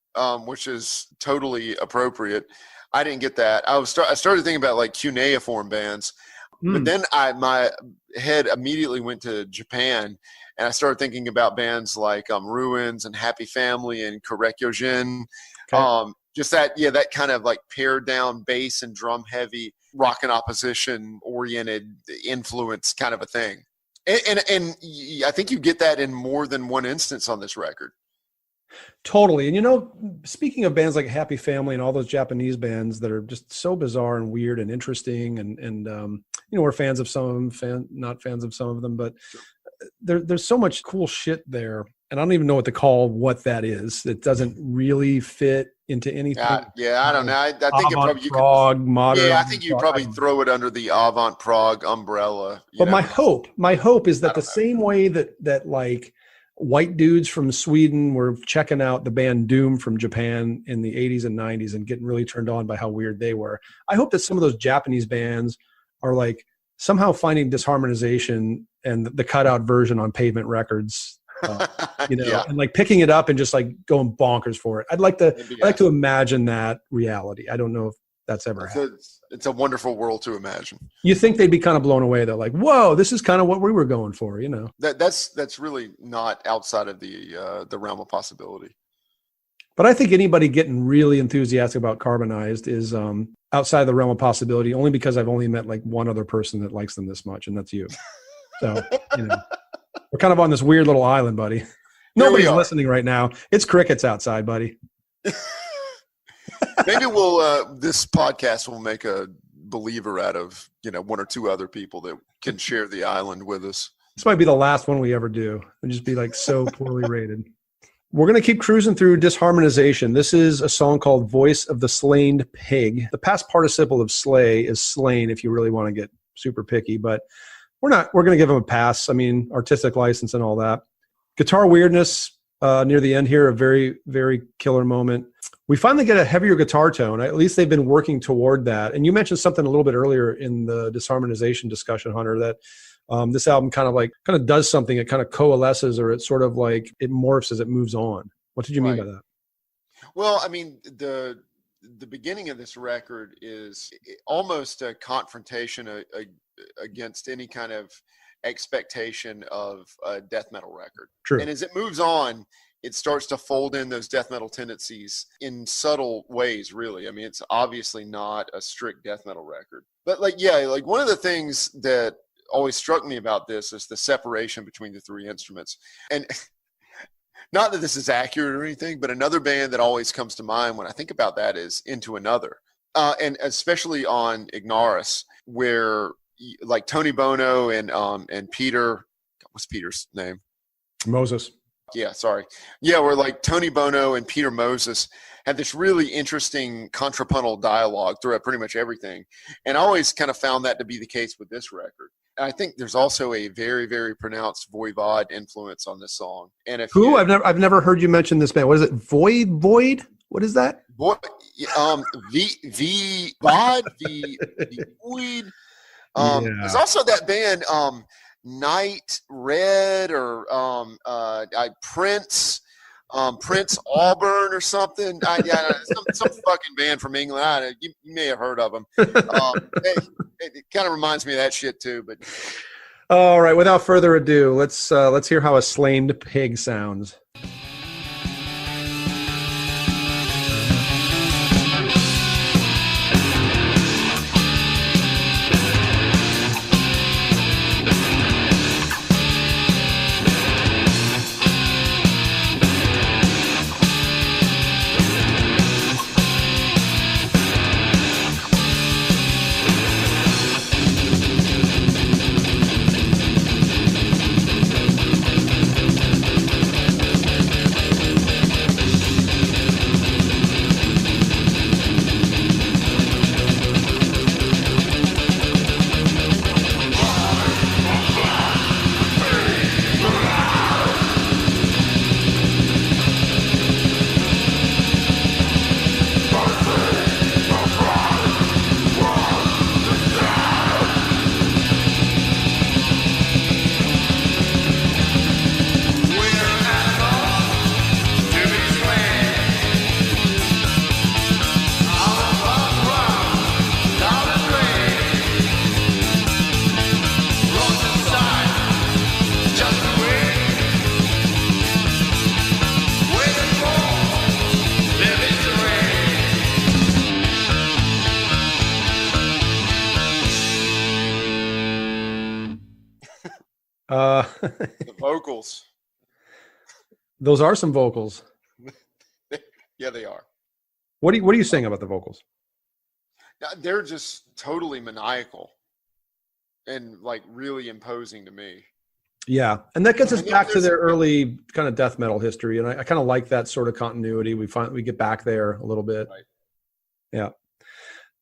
which is totally appropriate. I didn't get that. I started thinking about like cuneiform bands, but then my head immediately went to Japan, and I started thinking about bands like Ruins and Happy Family and Korekyojin. Okay. Just that kind of like pared down bass and drum heavy rock and opposition oriented influence kind of a thing. And I think you get that in more than one instance on this record. Totally. And, speaking of bands like Happy Family and all those Japanese bands that are just so bizarre and weird and interesting, and we're fans of some of them, not fans of some of them, but there's so much cool shit there. And I don't even know what to call what that is. It doesn't really fit into anything. I don't know. I think it probably modern. Yeah, I think you probably throw it under the avant-prog umbrella. But my hope is that the same way that like white dudes from Sweden were checking out the band Doom from Japan in the 80s and 90s and getting really turned on by how weird they were. I hope that some of those Japanese bands are like somehow finding disharmonization and the cutout version on Pavement Records. And like picking it up and just like going bonkers for it. I'd like to imagine that reality. I don't know if that's ever happened. It's a wonderful world to imagine. You think they'd be kind of blown away though, like, whoa, this is kind of what we were going for, That's really not outside of the realm of possibility. But I think anybody getting really enthusiastic about Carbonized is outside the realm of possibility, only because I've only met like one other person that likes them this much, and that's you. So, we're kind of on this weird little island, buddy. Nobody's listening right now. It's crickets outside, buddy. Maybe this podcast will make a believer out of, one or two other people that can share the island with us. This might be the last one we ever do and just be like so poorly rated. We're going to keep cruising through disharmonization. This is a song called Voice of the Slain Pig. The past participle of slay is slain if you really want to get super picky, but we're going to give him a pass. I mean, artistic license and all that. Guitar weirdness near the end here, a very, very killer moment. We finally get a heavier guitar tone. At least they've been working toward that. And you mentioned something a little bit earlier in the disharmonization discussion, Hunter, that this album kind of does something. It kind of coalesces, or it sort of like it morphs as it moves on. What did you mean by that? Well, I mean, the beginning of this record is almost a confrontation against any kind of expectation of a death metal record. True. And as it moves on, it starts to fold in those death metal tendencies in subtle ways, really. I mean, it's obviously not a strict death metal record. But one of the things that always struck me about this is the separation between the three instruments. And not that this is accurate or anything, but another band that always comes to mind when I think about that is Into Another. And especially on Ignaris, where like Tony Bono and Peter, what's Peter's name? Moses. Yeah, sorry. Yeah, where like Tony Bono and Peter Moses had this really interesting contrapuntal dialogue throughout pretty much everything. And I always kind of found that to be the case with this record. And I think there's also a very, very pronounced Voivod influence on this song. And I've never heard you mention this band. What is it? Void? What is that? Void. There's also that band Night Red or Prince Auburn or something. Some fucking band from England. You may have heard of them. It kind of reminds me of that shit too. But all right, without further ado, let's hear how a slain pig sounds. The vocals. Those are some vocals. Yeah, they are. What are you saying about the vocals? They're just totally maniacal and like really imposing to me. Yeah, and that gets us back to their early kind of death metal history, and I kind of like that sort of continuity. We get back there a little bit. Right. Yeah.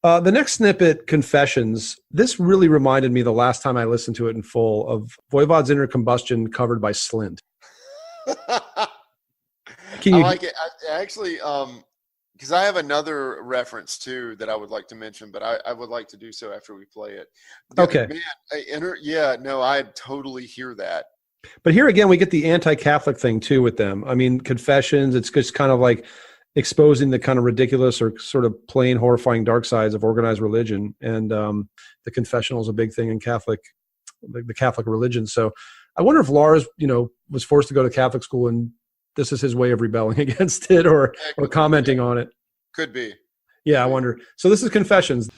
The next snippet, Confessions, this really reminded me the last time I listened to it in full of Voivod's Inner Combustion covered by Slint. I like it. I actually, because I have another reference too that I would like to mention, but I would like to do so after we play it. Okay. Man, I totally hear that. But here again, we get the anti-Catholic thing too with them. I mean, Confessions, it's just kind of like exposing the kind of ridiculous or sort of plain horrifying dark sides of organized religion. And the confessional is a big thing in the Catholic religion. So I wonder if Lars, was forced to go to Catholic school and this is his way of rebelling against it or commenting on it. Could be. Yeah, I wonder. So this is Confessions.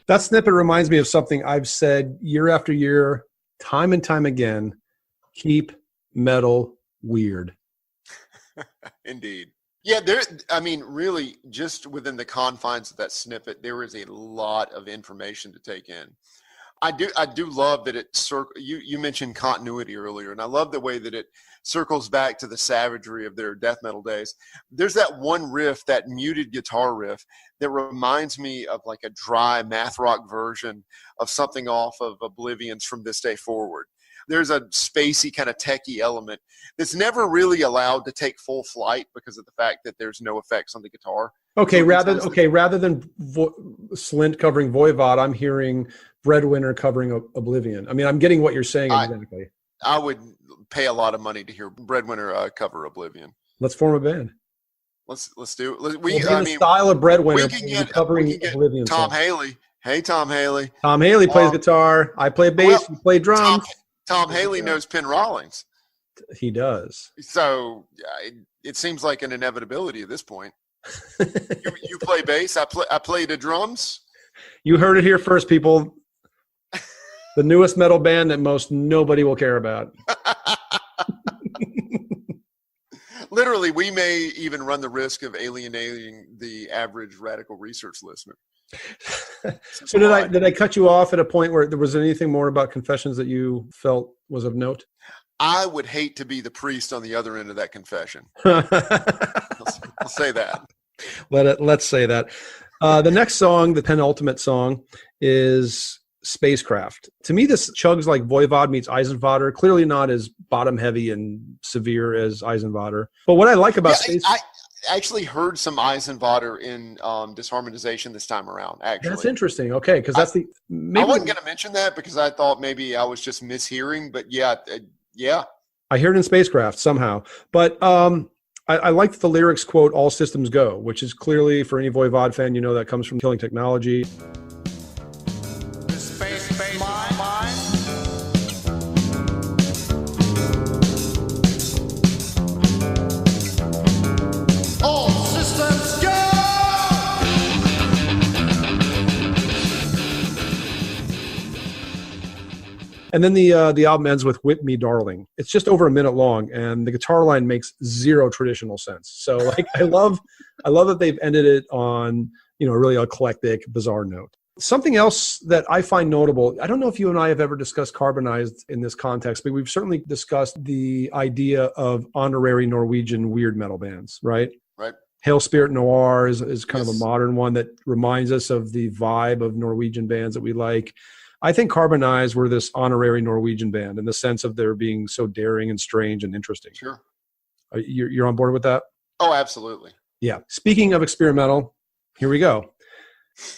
That snippet reminds me of something I've said year after year, time and time again. Keep metal weird. Indeed. Yeah, really, just within the confines of that snippet, there is a lot of information to take in. I do love that you mentioned continuity earlier, and I love the way that it circles back to the savagery of their death metal days. There's that one riff, that muted guitar riff, that reminds me of like a dry math rock version of something off of Oblivion's From This Day Forward. There's a spacey kind of techie element that's never really allowed to take full flight because of the fact that there's no effects on the guitar. Okay, rather than Slint covering Voivod, I'm hearing Breadwinner covering Oblivion. I mean, I'm getting what you're saying exactly. I would pay a lot of money to hear Breadwinner cover Oblivion. Let's form a band. Let's do it. The style of Breadwinner covering Oblivion. Tom Haley. Hey, Tom Haley. Tom Haley plays guitar. I play bass. You play drums. Tom Haley knows Penn Rawlings. He does. So it seems like an inevitability at this point. You play bass. I play the drums. You heard it here first, people. The newest metal band that most nobody will care about. Literally, we may even run the risk of alienating the average Radical Research listener. So did I cut you off at a point where there was anything more about Confessions that you felt was of note? I would hate to be the priest on the other end of that confession. I'll say that. Let's say that. The next song, the penultimate song, is Spacecraft. To me, this chugs like Voivod meets Eisenvater. Clearly not as bottom heavy and severe as Eisenvater. But what I like about actually heard some Eisenwater in disharmonization this time around, actually. That's interesting. Okay, because that's I wasn't going to mention that because I thought maybe I was just mishearing, but yeah. I hear it in Spacecraft somehow. But I like the lyrics quote, "All systems go," which is clearly, for any Voivod fan, that comes from Killing Technology. And then the album ends with "Whip Me, Darling." It's just over a minute long, and the guitar line makes zero traditional sense. So, like, I love that they've ended it on a really eclectic, bizarre note. Something else that I find notable, I don't know if you and I have ever discussed Carbonized in this context, but we've certainly discussed the idea of honorary Norwegian weird metal bands, right? Right. Hail Spirit Noir is kind of a modern one that reminds us of the vibe of Norwegian bands that we like. I think Carbonized were this honorary Norwegian band in the sense of their being so daring and strange and interesting. Sure. You're on board with that? Oh, absolutely. Yeah. Speaking of experimental, here we go.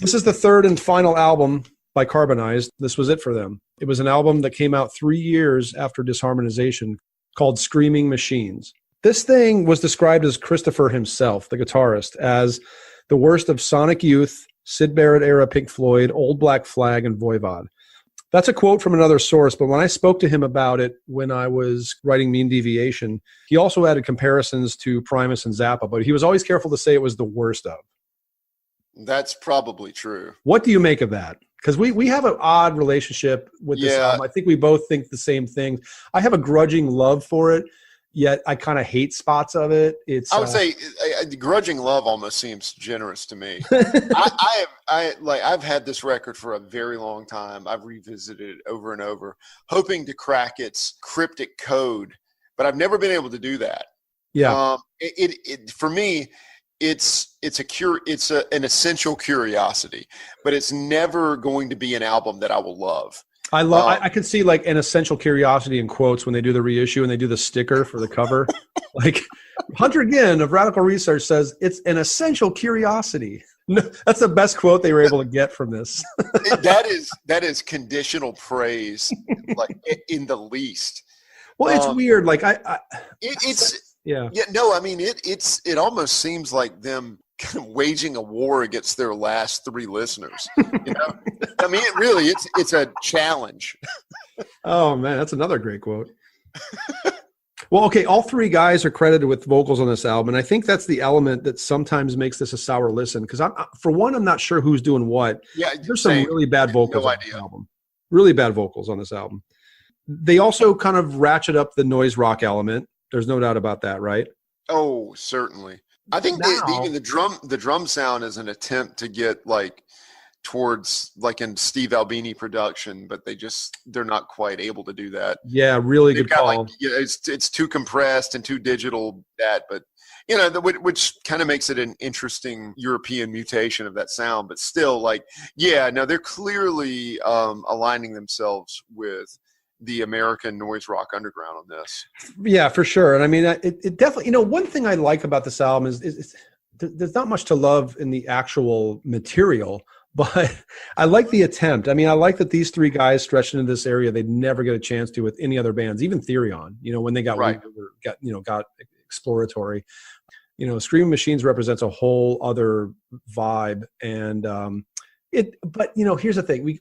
This is the third and final album by Carbonized. This was it for them. It was an album that came out 3 years after disharmonization called Screaming Machines. This thing was described as Christopher himself, the guitarist, as the worst of Sonic Youth, Syd Barrett era Pink Floyd, Old Black Flag, and Voivod. That's a quote from another source, but when I spoke to him about it when I was writing Mean Deviation, he also added comparisons to Primus and Zappa, but he was always careful to say it was the worst of. That's probably true. What do you make of that? Because we have an odd relationship with this album. I think we both think the same thing. I have a grudging love for it, yet I kind of hate spots of it. I would say grudging love almost seems generous to me. I've had this record for a very long time. I've revisited it over and over, hoping to crack its cryptic code, but I've never been able to do that. Yeah. For me, it's an essential curiosity, but it's never going to be an album that I will love. I can see like an essential curiosity in quotes when they do the reissue and they do the sticker for the cover. Like Hunter Ginn of Radical Research says it's an essential curiosity. That's the best quote they were able to get from this. that is conditional praise, like in the least. Well, it's weird. Like it almost seems like them kind of waging a war against their last 3 listeners. I mean, it's a challenge. Oh man, that's another great quote. Well, okay, all 3 guys are credited with vocals on this album, and I think that's the element that sometimes makes this a sour listen. Because I'm not sure who's doing what. Yeah, there's some really bad vocals on this album. Really bad vocals on this album. They also kind of ratchet up the noise rock element. There's no doubt about that, right? Oh, certainly. I think even the drum sound is an attempt to get like towards like in Steve Albini production, but they're not quite able to do that. Yeah, really good call. It's too compressed and too digital but which kind of makes it an interesting European mutation of that sound. But still, they're clearly aligning themselves with the American noise rock underground on this. Yeah, for sure. And I mean, it definitely, one thing I like about this album is there's not much to love in the actual material, but I like the attempt. I mean, I like that these 3 guys stretched into this area they'd never get a chance to with any other bands, even Therion, when they got got exploratory. Screaming Machines represents a whole other vibe. And but here's the thing.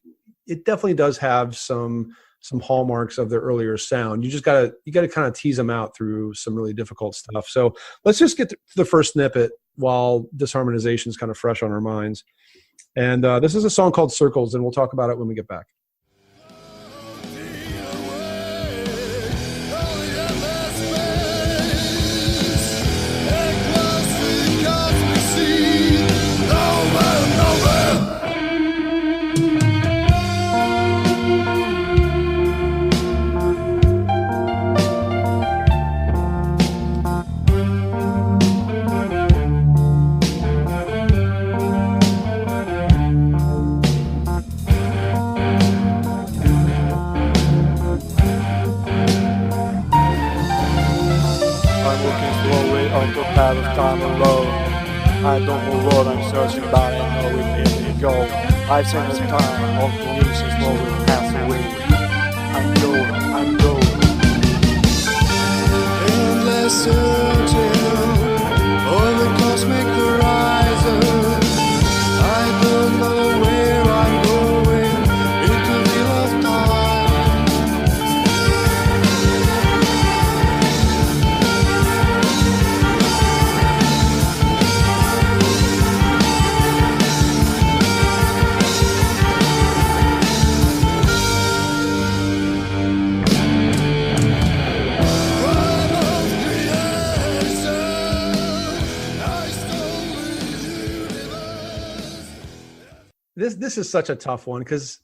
It definitely does have some hallmarks of their earlier sound. You got to kind of tease them out through some really difficult stuff. So let's just get to the first snippet while disharmonization is kind of fresh on our minds. And this is a song called Circles, and we'll talk about it when we get back. path of time alone. I don't know what I'm searching, but I know it will go. I've seen the time of the music slowly pass away. I'm going. Endless searching for the cosmic horizon. I don't know where I'm going into the lost time. This is such a tough one because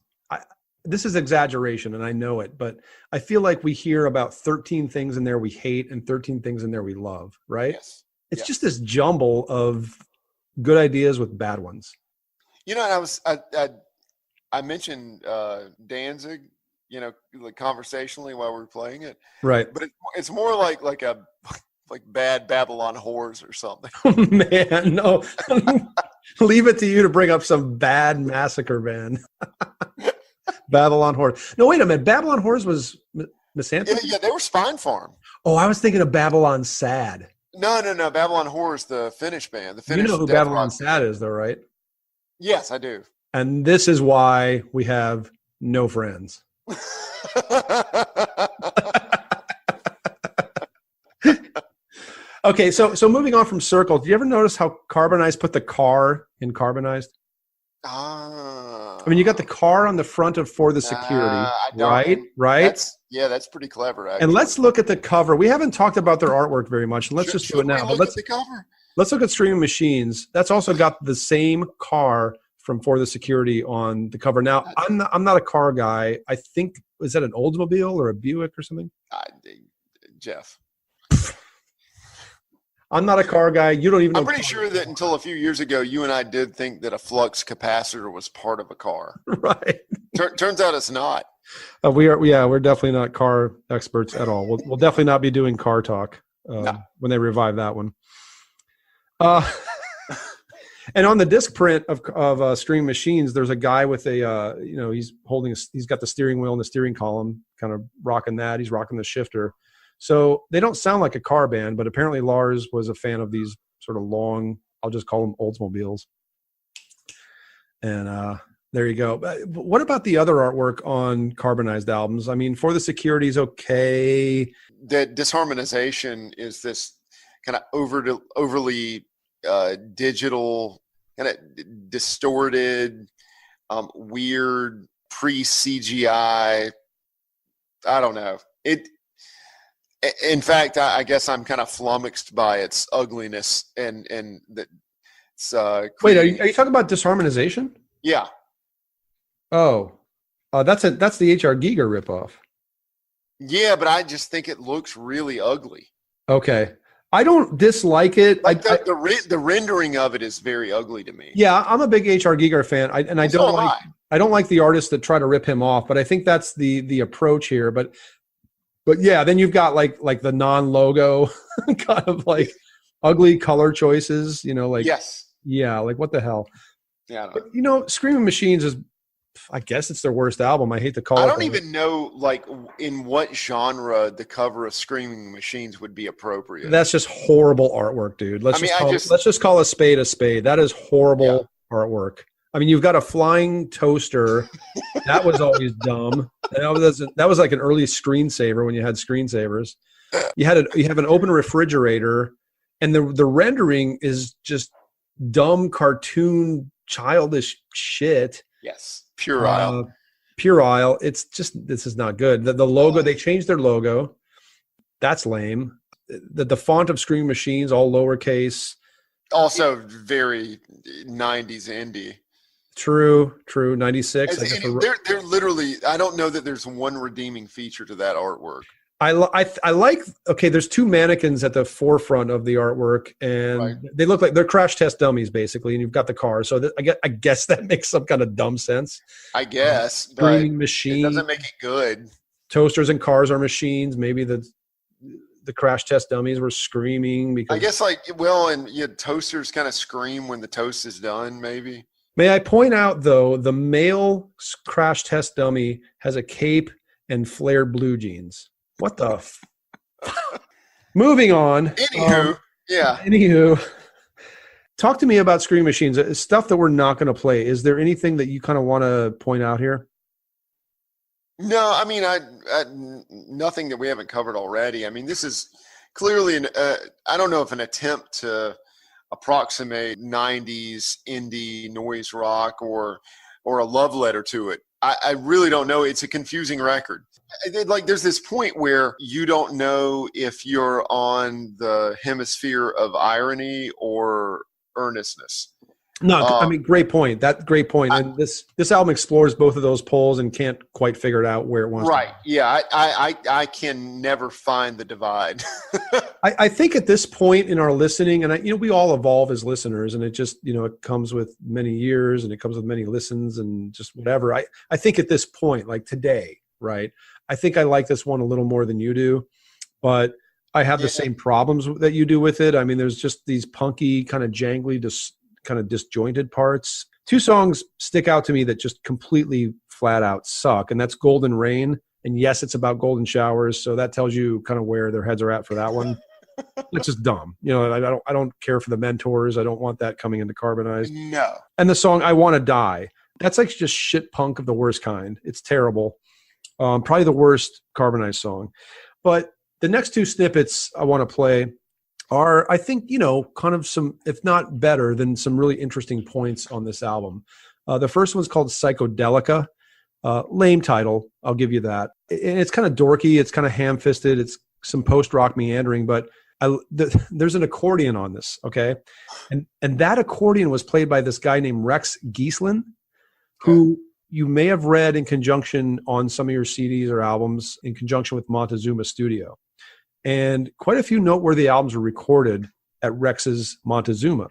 this is exaggeration and I know it, but I feel like we hear about 13 things in there we hate and 13 things in there we love, right? Yes. It's just this jumble of good ideas with bad ones. You know, and I mentioned Danzig, you know, like conversationally while we were playing it, right? But it's more like bad Babylon whores or something. Oh, man, no. Leave it to you to bring up some bad massacre band. Babylon Whores. No, wait a minute. Babylon Whores was misanthropy? Yeah, they were Spine Farm. Oh, I was thinking of Babylon Sad. No. Babylon Whores, the Finnish band. The Finnish, you know who Babylon Sad is, though, right? Yes, I do. And this is why we have no friends. Okay, so moving on from Circle, do you ever notice how Carbonized put the car in Carbonized? I mean, you got the car on the front of For the Security, right? That's pretty clever, actually. And let's look at the cover. We haven't talked about their artwork very much, and let's just do it now. Look at the cover. Let's look at Streaming Machines. That's also got the same car from For the Security on the cover. Now, I'm not a car guy. I think, is that an Oldsmobile or a Buick or something? Jeff. I'm not a car guy. You don't even know. I'm pretty sure that until a few years ago, you and I did think that a flux capacitor was part of a car. Right. Turns out it's not. We're definitely not car experts at all. We'll definitely not be doing car talk when they revive that one. And on the disc print of Stream Machines, there's a guy with he's got the steering wheel and the steering column, kind of rocking that. He's rocking the shifter. So they don't sound like a car band, but apparently Lars was a fan of these sort of long, I'll just call them Oldsmobiles. And there you go. But what about the other artwork on Carbonized albums? I mean, For the Security is okay. The disharmonization is this kind of overly digital, kind of distorted, weird, pre-CGI. I don't know. In fact, I guess I'm kind of flummoxed by its ugliness and that it's. Wait, are you talking about disharmonization? Yeah. Oh, that's the H.R. Giger ripoff. Yeah, but I just think it looks really ugly. Okay, I don't dislike it. Like the rendering of it is very ugly to me. Yeah, I'm a big H.R. Giger fan, I don't like the artists that try to rip him off, but I think that's the approach here. But yeah, then you've got like the non-logo kind of like ugly color choices, yes. Yeah, like what the hell? Yeah. But, Screaming Machines is, I guess it's their worst album. I hate to call it. I don't even know like in what genre the cover of Screaming Machines would be appropriate. That's just horrible artwork, dude. Let's just call a spade a spade. That is horrible artwork. I mean, you've got a flying toaster. That was always dumb. That was like an early screensaver when you had screensavers. You have an open refrigerator, and the rendering is just dumb cartoon childish shit. Yes, puerile. Puerile. It's just, this is not good. The logo, they changed their logo. That's lame. The font of Scream Machines, all lowercase. Also very 90s indie. True. 96. They're literally, I don't know that there's one redeeming feature to that artwork. I like, okay, there's two mannequins at the forefront of the artwork, and they look like they're crash test dummies, basically, and you've got the car. So I guess that makes some kind of dumb sense. I guess. Screaming machine. It doesn't make it good. Toasters and cars are machines. Maybe the the crash test dummies were screaming because I guess and toasters kind of scream when the toast is done, maybe. May I point out, though, the male crash test dummy has a cape and flared blue jeans. What the Moving on. Anywho, talk to me about Scream Machines, stuff that we're not going to play. Is there anything that you kind of want to point out here? No, I mean, nothing that we haven't covered already. I mean, this is clearly I don't know if an attempt to approximate 90s indie noise rock or a love letter to it. I really don't know. It's a confusing record. Like, there's this point where you don't know if you're on the hemisphere of irony or earnestness. No, I mean, great point. Great point. And this album explores both of those poles and can't quite figure it out where it wants right. to. Yeah, I can never find the divide. I think at this point in our listening, and we all evolve as listeners, and it just, it comes with many years and it comes with many listens and just whatever. I think at this point, like today, right, I think I like this one a little more than you do, but I have the same problems that you do with it. I mean, there's just these punky, kind of jangly, kind of disjointed parts. Two songs stick out to me that just completely flat out suck, and that's Golden Rain. And yes, it's about golden showers, so that tells you kind of where their heads are at for that one. It's just dumb. I don't care for the Mentors. I don't want that coming into Carbonized. No. And the song I Want to Die, that's like just shit punk of the worst kind. It's terrible. Probably the worst Carbonized song. But the next two snippets I want to play are, I think, kind of some, if not better than some really interesting points on this album. The first one's called Psychodelica. Lame title, I'll give you that. And it's kind of dorky. It's kind of ham-fisted. It's some post-rock meandering, but there's an accordion on this, okay? And that accordion was played by this guy named Rex Geeslin, who you may have read in conjunction on some of your CDs or albums in conjunction with Montezuma Studio. And quite a few noteworthy albums were recorded at Rex's Montezuma.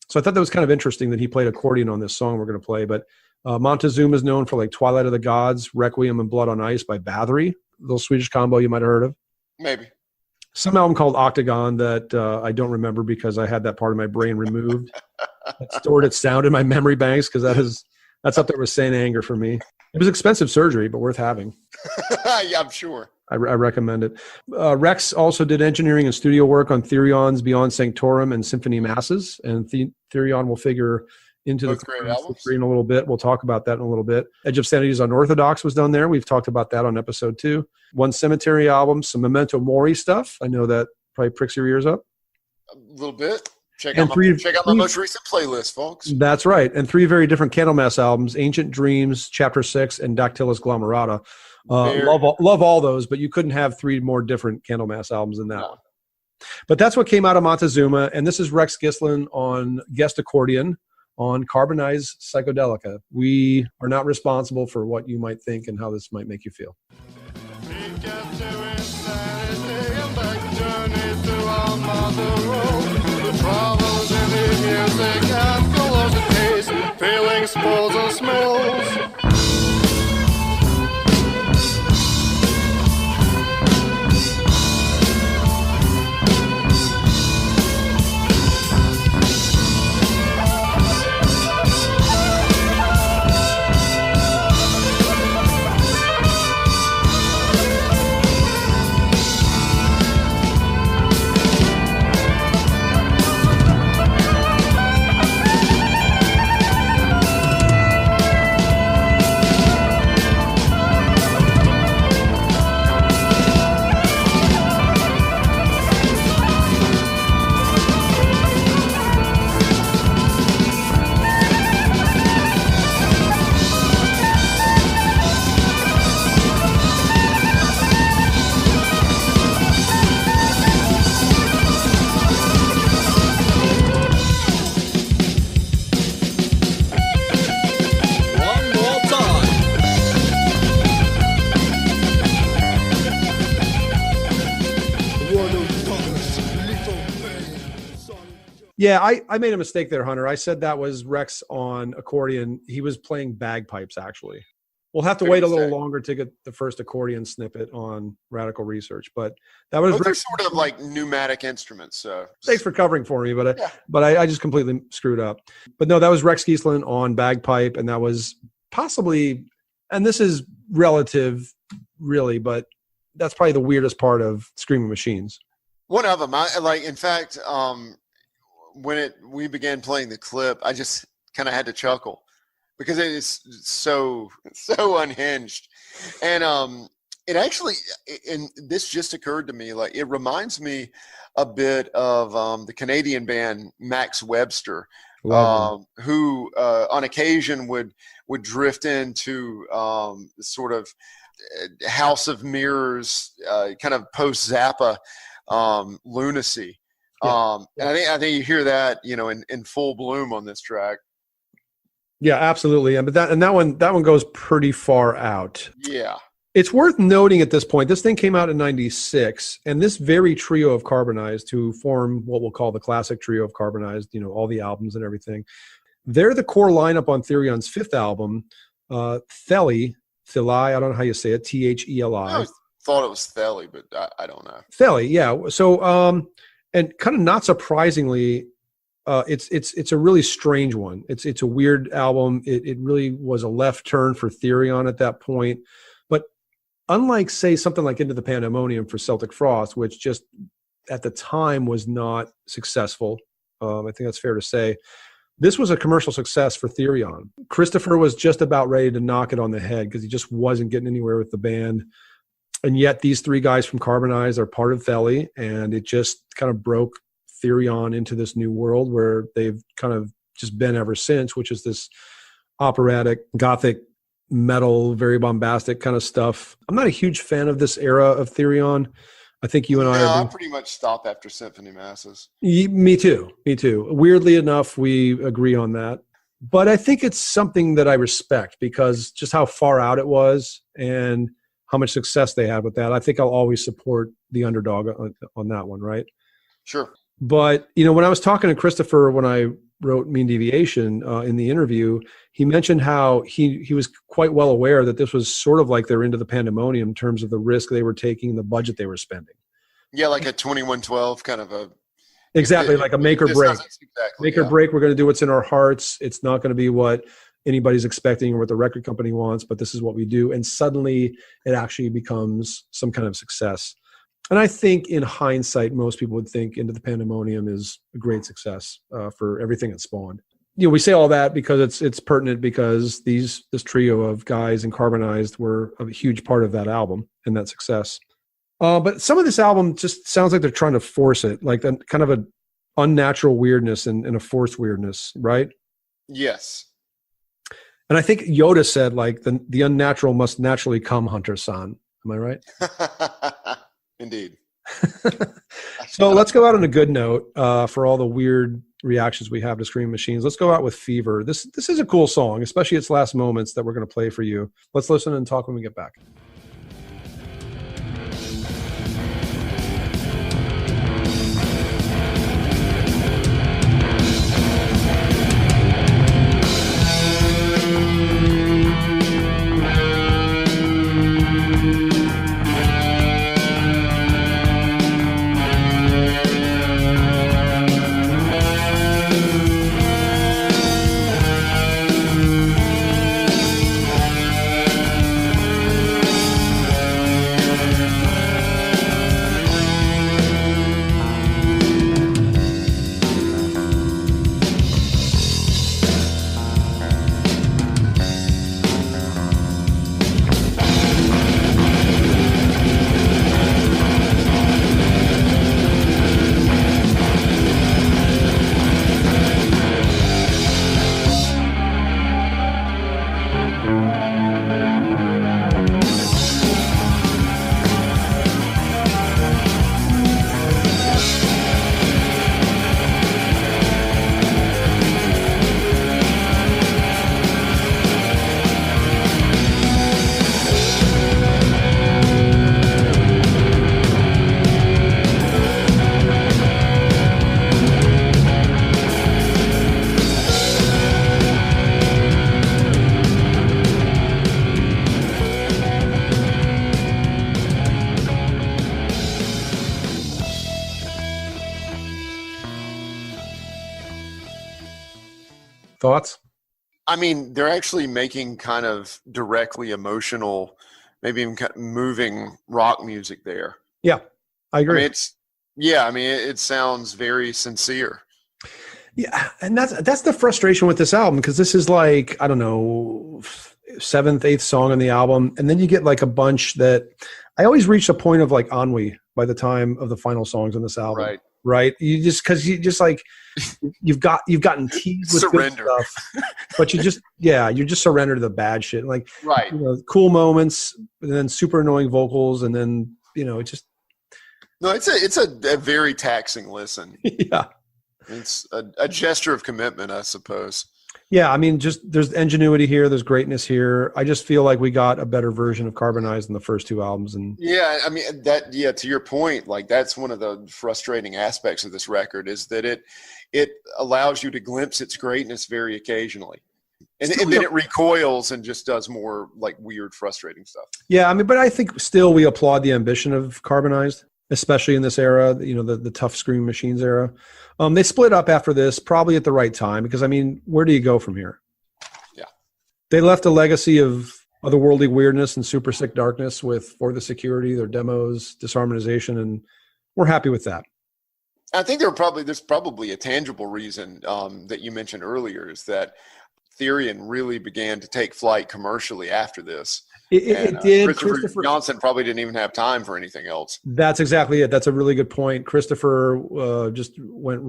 So I thought that was kind of interesting that he played accordion on this song we're going to play. But Montezuma is known for like Twilight of the Gods, Requiem, and Blood on Ice by Bathory, little Swedish combo you might have heard of. Maybe. Some album called Octagon that I don't remember because I had that part of my brain removed. I stored its sound in my memory banks because that's up there with Saint Anger for me. It was expensive surgery, but worth having. Yeah, I'm sure. I recommend it. Rex also did engineering and studio work on Therion's Beyond Sanctorum and Symphony Masses, and Therion will figure into both the great albums in a little bit. We'll talk about that in a little bit. Edge of Sanity's Unorthodox was done there. We've talked about that on episode 2. One Cemetery album, some Memento Mori stuff. I know that probably pricks your ears up. A little bit. Check out my most recent playlist, folks. That's right. And 3 very different Candlemass albums, Ancient Dreams, Chapter 6, and Dactylus Glomerata. Love all those, but you couldn't have 3 more different Candlemass albums than that one. But that's what came out of Montezuma, and this is Rex Geeslin on guest accordion on Carbonized Psychodelica. We are not responsible for what you might think and how this might make you feel. Feelings, smells, and smells. Yeah, I made a mistake there, Hunter. I said that was Rex on accordion. He was playing bagpipes, actually. We'll have to wait a little longer to get the first accordion snippet on Radical Research, but that was they're sort of like pneumatic instruments. So thanks for covering for me, but I just completely screwed up. But no, that was Rex Geeslin on bagpipe, and that was possibly, and this is relative, really, but that's probably the weirdest part of Screaming Machines. One of them, in fact, when we began playing the clip, I just kind of had to chuckle, because it is so unhinged. And it actually, and this just occurred to me, like, it reminds me a bit of the Canadian band Max Webster, who on occasion would drift into sort of House of Mirrors, kind of post-Zappa lunacy. And I think you hear that, in full bloom on this track. Yeah, absolutely. But that one goes pretty far out. Yeah. It's worth noting at this point, this thing came out in 96, and this very trio of Carbonized, who form what we'll call the classic trio of Carbonized, all the albums and everything, they're the core lineup on Therion's fifth album, Theli, I don't know how you say it, Theli. I thought it was Theli, but I don't know. Theli, yeah. So, and kind of not surprisingly, it's a really strange one. It's a weird album. It really was a left turn for Therion at that point. But unlike, say, something like Into the Pandemonium for Celtic Frost, which just at the time was not successful, I think that's fair to say, this was a commercial success for Therion. Christopher was just about ready to knock it on the head because he just wasn't getting anywhere with the band. And yet these three guys from Carbonized are part of Theli, and it just kind of broke Therion into this new world where they've kind of just been ever since, which is this operatic, gothic, metal, very bombastic kind of stuff. I'm not a huge fan of this era of Therion. I think you and I pretty much stopped after Symphony Masses. Me too. Weirdly enough, we agree on that. But I think it's something that I respect because just how far out it was and how much success they had with that. I think I'll always support the underdog on that one, right? Sure. But, when I was talking to Christopher when I wrote Mean Deviation in the interview, he mentioned how he was quite well aware that this was sort of like they're Into the Pandemonium in terms of the risk they were taking and the budget they were spending. Yeah, like a 2112 kind of a... Exactly, like a make or break. Make or break, we're going to do what's in our hearts. It's not going to be what anybody's expecting or what the record company wants, but this is what we do. And suddenly it actually becomes some kind of success. And I think in hindsight, most people would think Into the Pandemonium is a great success for everything it spawned. We say all that because it's pertinent because this trio of guys in Carbonized were a huge part of that album and that success. But some of this album just sounds like they're trying to force it, like a kind of an unnatural weirdness and a forced weirdness, right? Yes. And I think Yoda said, like, the unnatural must naturally come, Hunter-san. Am I right? Indeed. So let's go out on a good note for all the weird reactions we have to Screaming Machines. Let's go out with Fever. This is a cool song, especially its last moments that we're going to play for you. Let's listen and talk when we get back. Thoughts? I mean, they're actually making kind of directly emotional, maybe even kind of moving rock music there. Yeah, I agree. I mean, it sounds very sincere. Yeah, and that's the frustration with this album, because this is like, I don't know, 7th, 8th song on the album, and then you get like a bunch that I always reach a point of like ennui by the time of the final songs on this album. Right? You just, because you just like you've gotten teased with surrender. Good stuff, but you just surrender to the bad shit. Like, right, cool moments, and then super annoying vocals, and then it just. No, it's a very taxing listen. Yeah. It's a gesture of commitment, I suppose. Yeah, I mean, just there's ingenuity here, there's greatness here. I just feel like we got a better version of Carbonized in the first 2 albums. And yeah, I mean to your point, like that's one of the frustrating aspects of this record, is that it allows you to glimpse its greatness very occasionally. And then it recoils and just does more like weird, frustrating stuff. Yeah, I mean, but I think still we applaud the ambition of Carbonized, especially in this era, the tough Scream Machines era. They split up after this, probably at the right time, because, I mean, where do you go from here? Yeah. They left a legacy of otherworldly weirdness and super sick darkness For the Security, their demos, disharmonization, and we're happy with that. I think there's probably a tangible reason that you mentioned earlier, is that Therion really began to take flight commercially after this. It did. Christopher Johnson probably didn't even have time for anything else. That's exactly it. That's a really good point. Christopher just went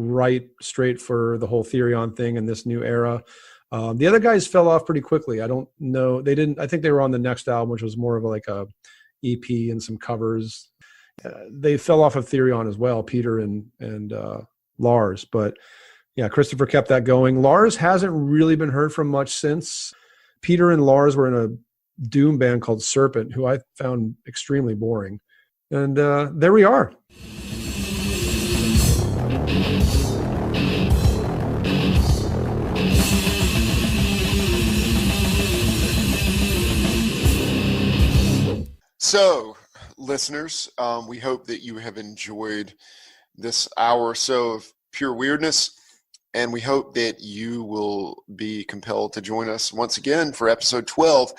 straight for the whole Therion thing in this new era. The other guys fell off pretty quickly. I don't know. They didn't. I think they were on the next album, which was more of like a EP and some covers. They fell off of Therion as well, Peter and Lars. But yeah, Christopher kept that going. Lars hasn't really been heard from much since. Peter and Lars were in a doom band called Serpent, who I found extremely boring. And there we are. So, listeners, we hope that you have enjoyed this hour or so of pure weirdness. And we hope that you will be compelled to join us once again for episode 12,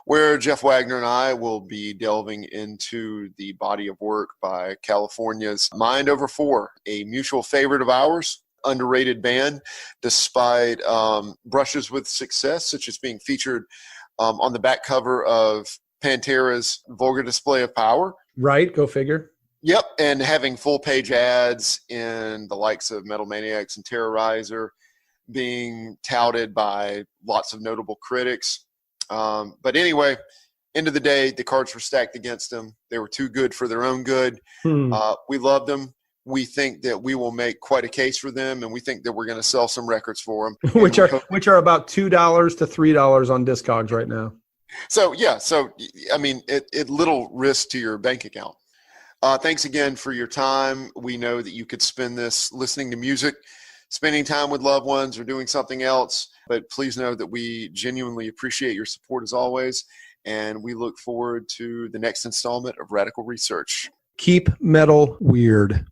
where Jeff Wagner and I will be delving into the body of work by California's Mind Over 4, a mutual favorite of ours, underrated band, despite brushes with success, such as being featured on the back cover of Pantera's Vulgar Display of Power. Right, go figure. Yep, and having full-page ads in the likes of Metal Maniacs and Terrorizer, being touted by lots of notable critics. But anyway, end of the day, the cards were stacked against them. They were too good for their own good. We loved them. We think that we will make quite a case for them, and we think that we're going to sell some records for them. which are about $2 to $3 on Discogs right now. So, I mean, it little risk to your bank account. Thanks again for your time. We know that you could spend this listening to music, spending time with loved ones, or doing something else. But please know that we genuinely appreciate your support as always. And we look forward to the next installment of Radical Research. Keep metal weird.